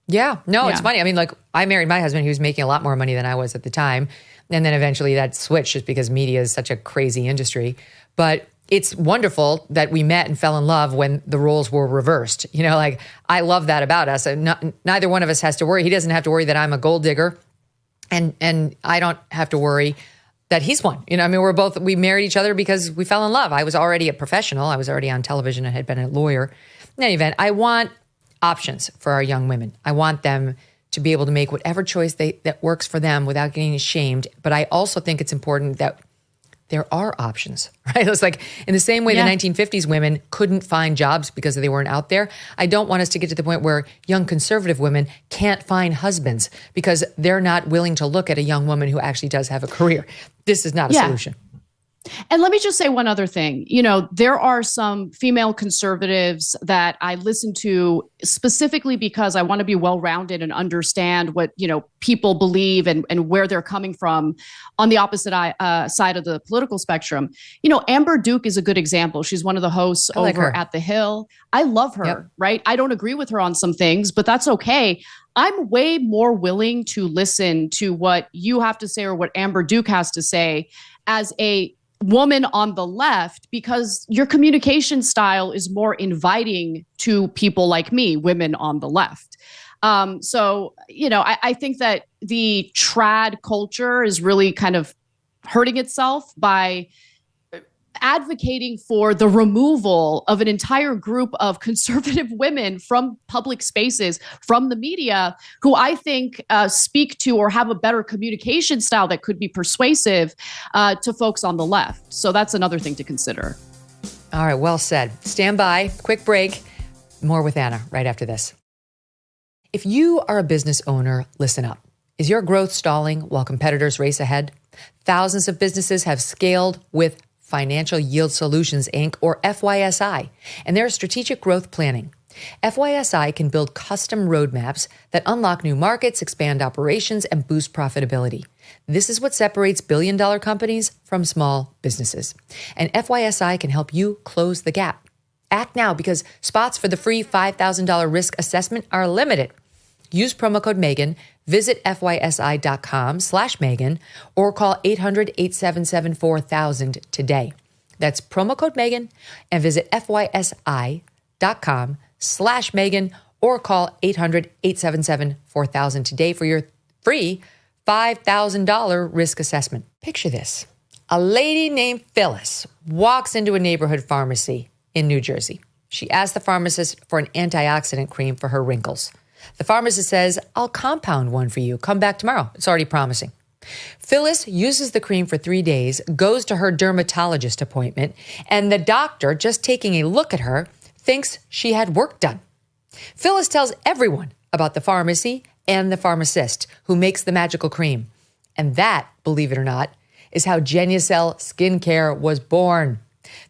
Speaker 1: Yeah. No, it's funny. I mean, I married my husband. He was making a lot more money than I was at the time. And then eventually that switched just because media is such a crazy industry. But it's wonderful that we met and fell in love when the roles were reversed. I love that about us. Neither one of us has to worry. He doesn't have to worry that I'm a gold digger, and I don't have to worry that he's one. We married each other because we fell in love. I was already a professional. I was already on television. I had been a lawyer. In any event, I want options for our young women. I want them to be able to make whatever choice that works for them without getting ashamed. But I also think it's important that there are options, right? It's like in the same way the 1950s women couldn't find jobs because they weren't out there. I don't want us to get to the point where young conservative women can't find husbands because they're not willing to look at a young woman who actually does have a career. This is not a solution.
Speaker 10: And let me just say one other thing. There are some female conservatives that I listen to specifically because I want to be well-rounded and understand what, people believe and where they're coming from on the opposite side of the political spectrum. Amber Duke is a good example. She's one of the hosts over at The Hill. I love her, right? I don't agree with her on some things, but that's okay. I'm way more willing to listen to what you have to say or what Amber Duke has to say as a woman on the left, because your communication style is more inviting to people like me, women on the left. I think that the trad culture is really kind of hurting itself by advocating for the removal of an entire group of conservative women from public spaces, from the media, who I think speak to or have a better communication style that could be persuasive to folks on the left. So that's another thing to consider.
Speaker 1: All right, well said. Stand by, quick break. More with Ana right after this. If you are a business owner, listen up. Is your growth stalling while competitors race ahead? Thousands of businesses have scaled with Financial Yield Solutions, Inc., or FYSI, and their strategic growth planning. FYSI can build custom roadmaps that unlock new markets, expand operations, and boost profitability. This is what separates billion-dollar companies from small businesses. And FYSI can help you close the gap. Act now because spots for the free $5,000 risk assessment are limited. Use promo code Megyn, visit fysi.com/Megyn, or call 800-877-4000 today. That's promo code Megyn and visit fysi.com/Megyn or call 800-877-4000 today for your free $5,000 risk assessment. Picture this. A lady named Phyllis walks into a neighborhood pharmacy in New Jersey. She asks the pharmacist for an antioxidant cream for her wrinkles. The pharmacist says, "I'll compound one for you. Come back tomorrow." It's already promising. Phyllis uses the cream for 3 days, goes to her dermatologist appointment, and the doctor, just taking a look at her, thinks she had work done. Phyllis tells everyone about the pharmacy and the pharmacist who makes the magical cream. And that, believe it or not, is how Genucel skincare was born.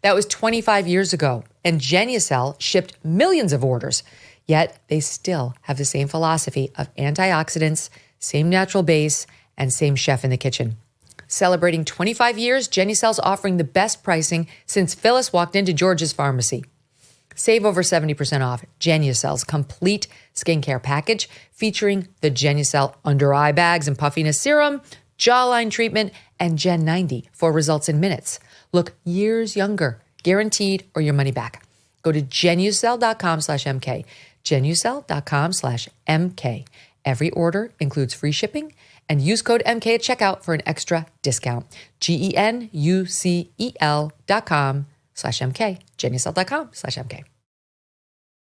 Speaker 1: That was 25 years ago, and Genucel shipped millions of orders. Yet they still have the same philosophy of antioxidants, same natural base, and same chef in the kitchen. Celebrating 25 years, Genucel's offering the best pricing since Phyllis walked into George's Pharmacy. Save over 70% off Genucel's complete skincare package featuring the Genucel under eye bags and puffiness serum, jawline treatment, and Gen 90 for results in minutes. Look years younger, guaranteed, or your money back. Go to Genucel.com/MK. Genucel.com/MK. Every order includes free shipping and use code MK at checkout for an extra discount. GENUCEL.com/MK. Genucel.com/MK.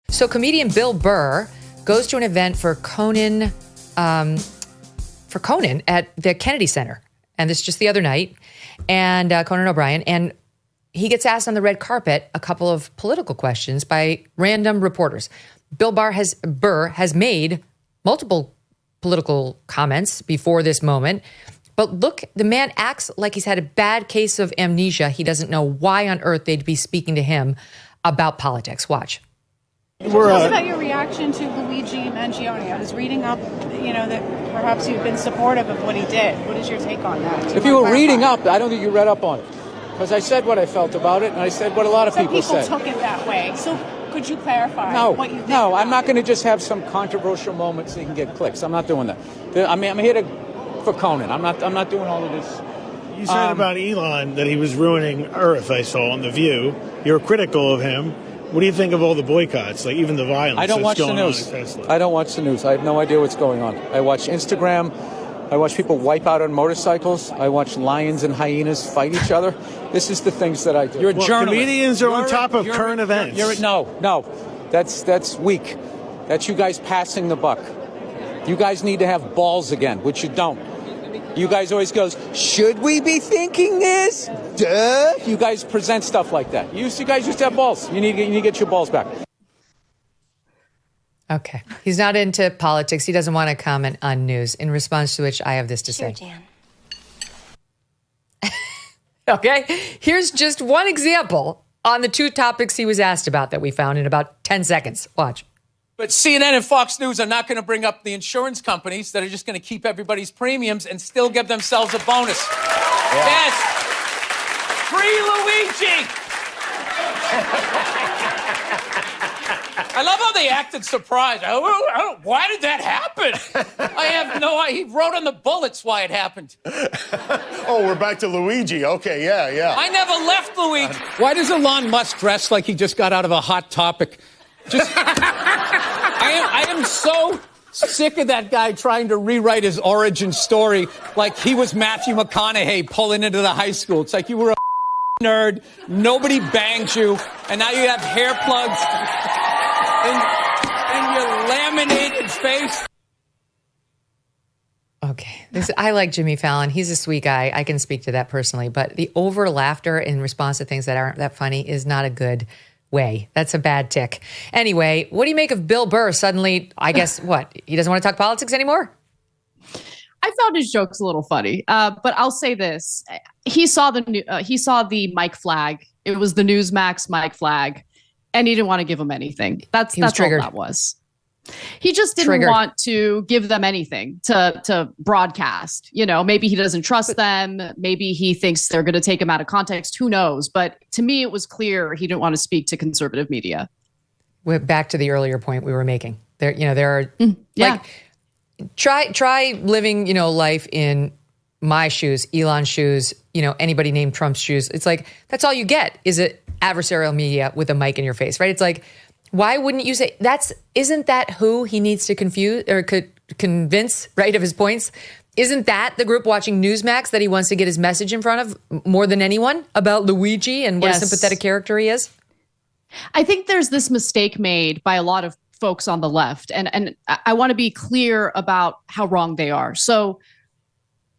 Speaker 1: So comedian Bill Burr goes to an event for Conan at the Kennedy Center. And this just the other night. And Conan O'Brien. And he gets asked on the red carpet a couple of political questions by random reporters. Bill Burr has made multiple political comments before this moment. But look, the man acts like he's had a bad case of amnesia. He doesn't know why on earth they'd be speaking to him about politics. Watch.
Speaker 13: Tell us about your reaction to Luigi Mangione. I was reading up, that perhaps you've been supportive of what he did. What is your take on that?
Speaker 14: If you were reading up, I don't think you read up on it. Because I said what I felt about it, and I said what a lot of people said.
Speaker 13: Some people took it that way. So could you clarify what you think?
Speaker 14: No, I'm not going to just have some controversial moment so you can get clicks. I'm not doing that. I'm here for Conan. I'm not doing all of this.
Speaker 15: You said about Elon that he was ruining Earth, I saw on The View. You're critical of him. What do you think of all the boycotts, like even the violence?
Speaker 14: I don't watch the news. I don't watch the news. I have no idea what's going on. I watch Instagram. I watch people wipe out on motorcycles. I watch lions and hyenas fight each other. This is the things that I do.
Speaker 15: You're a journalist. Comedians are on top of current events.
Speaker 14: No. That's weak. That's you guys passing the buck. You guys need to have balls again, which you don't. You guys always goes, should we be thinking this? Duh. You guys present stuff like that. You guys used to have balls. You need to get your balls back.
Speaker 1: Okay. He's not into politics. He doesn't want to comment on news, in response to which I have this to say.
Speaker 12: Dan.
Speaker 1: Okay. Here's just one example on the two topics he was asked about that we found in about 10 seconds. Watch.
Speaker 14: But CNN and Fox News are not going to bring up the insurance companies that are just going to keep everybody's premiums and still give themselves a bonus. Yeah. Yes. Free Luigi. I love how they acted surprised. Why did that happen? I have no idea. He wrote on the bullets why it happened.
Speaker 15: Oh, we're back to Luigi. Okay, yeah.
Speaker 14: I never left Luigi. Why does Elon Musk dress like he just got out of a Hot Topic? I am so sick of that guy trying to rewrite his origin story like he was Matthew McConaughey pulling into the high school. It's like you were a nerd, nobody banged you, and now you have hair plugs in your laminated face.
Speaker 1: Okay. I like Jimmy Fallon. He's a sweet guy. I can speak to that personally. But the over laughter in response to things that aren't that funny is not a good way. That's a bad tick. Anyway, what do you make of Bill Burr suddenly, I guess, what? He doesn't want to talk politics anymore?
Speaker 10: I found his jokes a little funny, but I'll say this: he saw the Mike flag. It was the Newsmax Mike flag, and he didn't want to give them anything. That's all that was. He just didn't want to give them anything to broadcast. Maybe he doesn't trust them. Maybe he thinks they're going to take him out of context. Who knows? But to me, it was clear he didn't want to speak to conservative media.
Speaker 1: We're back to the earlier point we were making. There are like try living, life in my shoes, Elon's shoes, anybody named Trump's shoes. It's like that's all you get is an adversarial media with a mic in your face, right? It's like, why wouldn't you say isn't that who he needs to confuse or could convince, right, of his points? Isn't that the group watching Newsmax that he wants to get his message in front of more than anyone about Luigi and what a sympathetic character he is?
Speaker 10: I think there's this mistake made by a lot of folks on the left, and I want to be clear about how wrong they are. So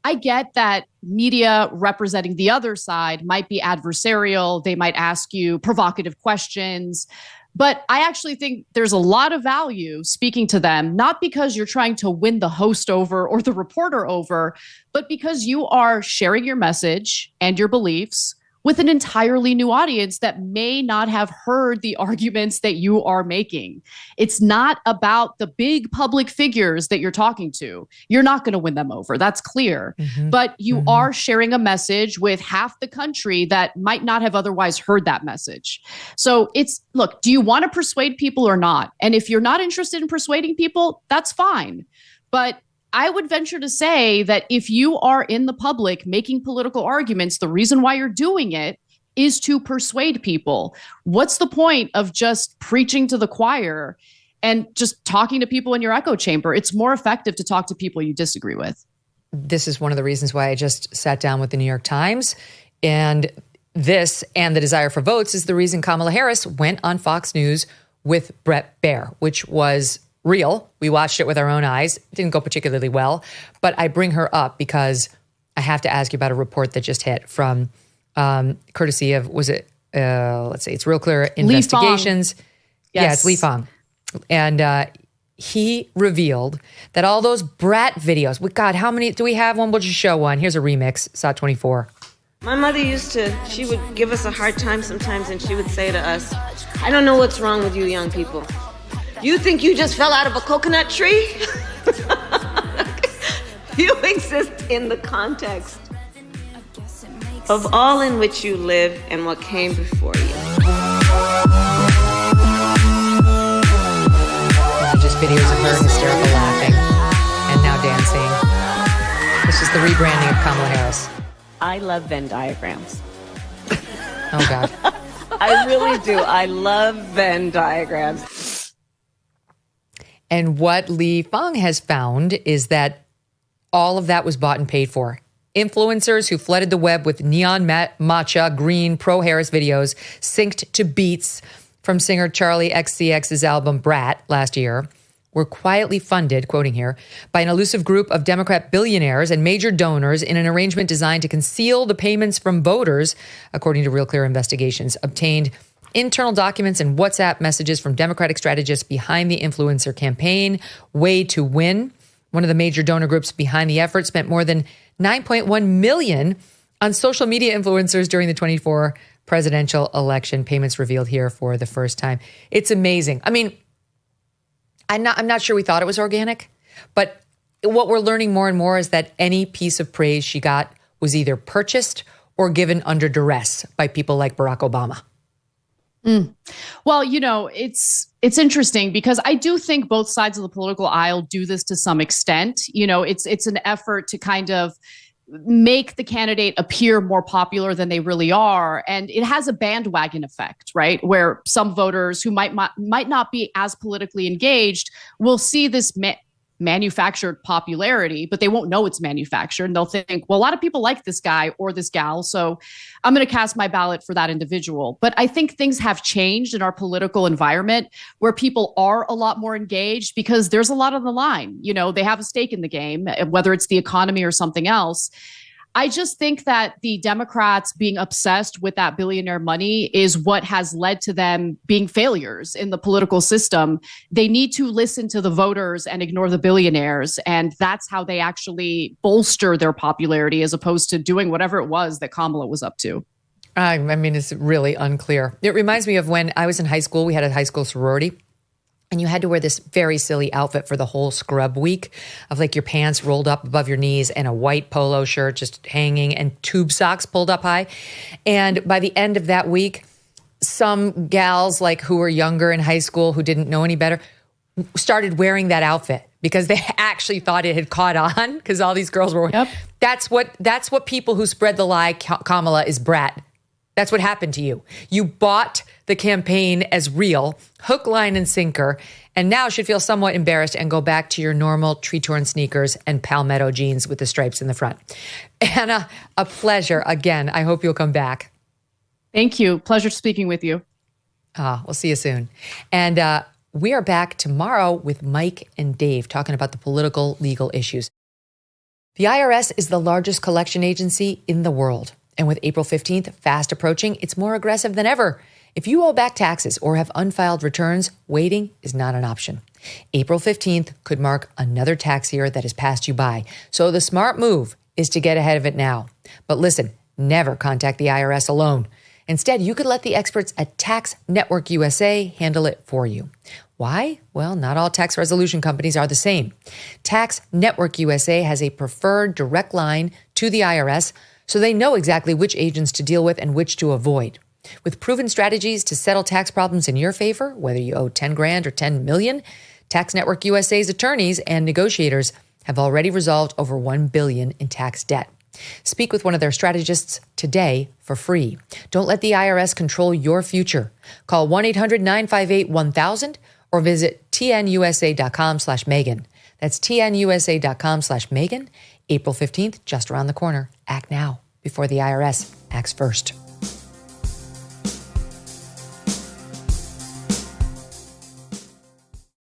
Speaker 10: I get that media representing the other side might be adversarial. They might ask you provocative questions. But I actually think there's a lot of value speaking to them, not because you're trying to win the host over or the reporter over, but because you are sharing your message and your beliefs with an entirely new audience that may not have heard the arguments that you are making. It's not about the big public figures that you're talking to. You're not going to win them over. That's clear. But you are sharing a message with half the country that might not have otherwise heard that message. So look, do you want to persuade people or not? And if you're not interested in persuading people, that's fine. But I would venture to say that if you are in the public making political arguments, the reason why you're doing it is to persuade people. What's the point of just preaching to the choir and just talking to people in your echo chamber? It's more effective to talk to people you disagree with.
Speaker 1: This is one of the reasons why I just sat down with the New York Times. And this and the desire for votes is the reason Kamala Harris went on Fox News with Bret Baier, which was real. We watched it with our own eyes. It didn't go particularly well, but I bring her up because I have to ask you about a report that just hit from courtesy of, let's see, it's Real Clear Investigations.
Speaker 10: Yes.
Speaker 1: Yeah, it's Lee Fang. And he revealed that all those brat videos, God, how many do we have? One, we'll just show one. Here's a remix, SOT 24.
Speaker 16: My mother she would give us a hard time sometimes, and she would say to us, I don't know what's wrong with you young people. You think you just fell out of a coconut tree? You exist in the context of all in which you live and what came before you.
Speaker 1: These are just videos of her hysterical laughing and now dancing. This is the rebranding of Kamala Harris.
Speaker 16: I love Venn diagrams.
Speaker 1: Oh, God.
Speaker 16: I really do. I love Venn diagrams.
Speaker 1: And what Lee Fang has found is that all of that was bought and paid for. Influencers who flooded the web with neon matcha, green, pro-Harris videos synced to beats from singer Charlie XCX's album Brat last year were quietly funded, quoting here, by an elusive group of Democrat billionaires and major donors in an arrangement designed to conceal the payments from voters, according to Real Clear Investigations, obtained internal documents and WhatsApp messages from Democratic strategists behind the influencer campaign, Way to Win. One of the major donor groups behind the effort spent more than $9.1 million on social media influencers during the 24 presidential election. Payments revealed here for the first time. It's amazing. I mean, I'm not sure we thought it was organic, but what we're learning more and more is that any piece of praise she got was either purchased or given under duress by people like Barack Obama.
Speaker 10: Well, it's interesting because I do think both sides of the political aisle do this to some extent. It's an effort to kind of make the candidate appear more popular than they really are. And it has a bandwagon effect, right? Where some voters who might not be as politically engaged will see this manufactured popularity, but they won't know it's manufactured. And they'll think, well, a lot of people like this guy or this gal, so I'm going to cast my ballot for that individual. But I think things have changed in our political environment where people are a lot more engaged because there's a lot on the line. They have a stake in the game, whether it's the economy or something else. I just think that the Democrats being obsessed with that billionaire money is what has led to them being failures in the political system. They need to listen to the voters and ignore the billionaires. And that's how they actually bolster their popularity as opposed to doing whatever it was that Kamala was up to.
Speaker 1: I mean, it's really unclear. It reminds me of when I was in high school. We had a high school sorority. And you had to wear this very silly outfit for the whole scrub week of like your pants rolled up above your knees and a white polo shirt just hanging and tube socks pulled up high. And by the end of that week, some gals like who were younger in high school who didn't know any better started wearing that outfit because they actually thought it had caught on because all these girls were. Yep. That's what people who spread the lie Kamala is brat. That's what happened to you. You bought the campaign as real, hook, line, and sinker, and now should feel somewhat embarrassed and go back to your normal tree-torn sneakers and Palmetto jeans with the stripes in the front. Anna, a pleasure. Again, I hope you'll come back.
Speaker 10: Thank you. Pleasure speaking with you.
Speaker 1: We'll see you soon. And we are back tomorrow with Mike and Dave talking about the political legal issues. The IRS is the largest collection agency in the world. And with April 15th fast approaching, it's more aggressive than ever. If you owe back taxes or have unfiled returns, waiting is not an option. April 15th could mark another tax year that has passed you by. So the smart move is to get ahead of it now. But listen, Never contact the IRS alone. Instead, you could let the experts at Tax Network USA handle it for you. Why? Well, not all tax resolution companies are the same. Tax Network USA has a preferred direct line to the IRS, so they know exactly which agents to deal with and which to avoid. With proven strategies to settle tax problems in your favor, whether you owe 10 grand or 10 million, Tax Network USA's attorneys and negotiators have already resolved over $1 billion in tax debt. Speak with one of their strategists today for free. Don't let the IRS control your future. Call 1-800-958-1000 or visit tnusa.com/Megyn. That's tnusa.com/Megyn. April 15th, just around the corner. Act now before the IRS acts first.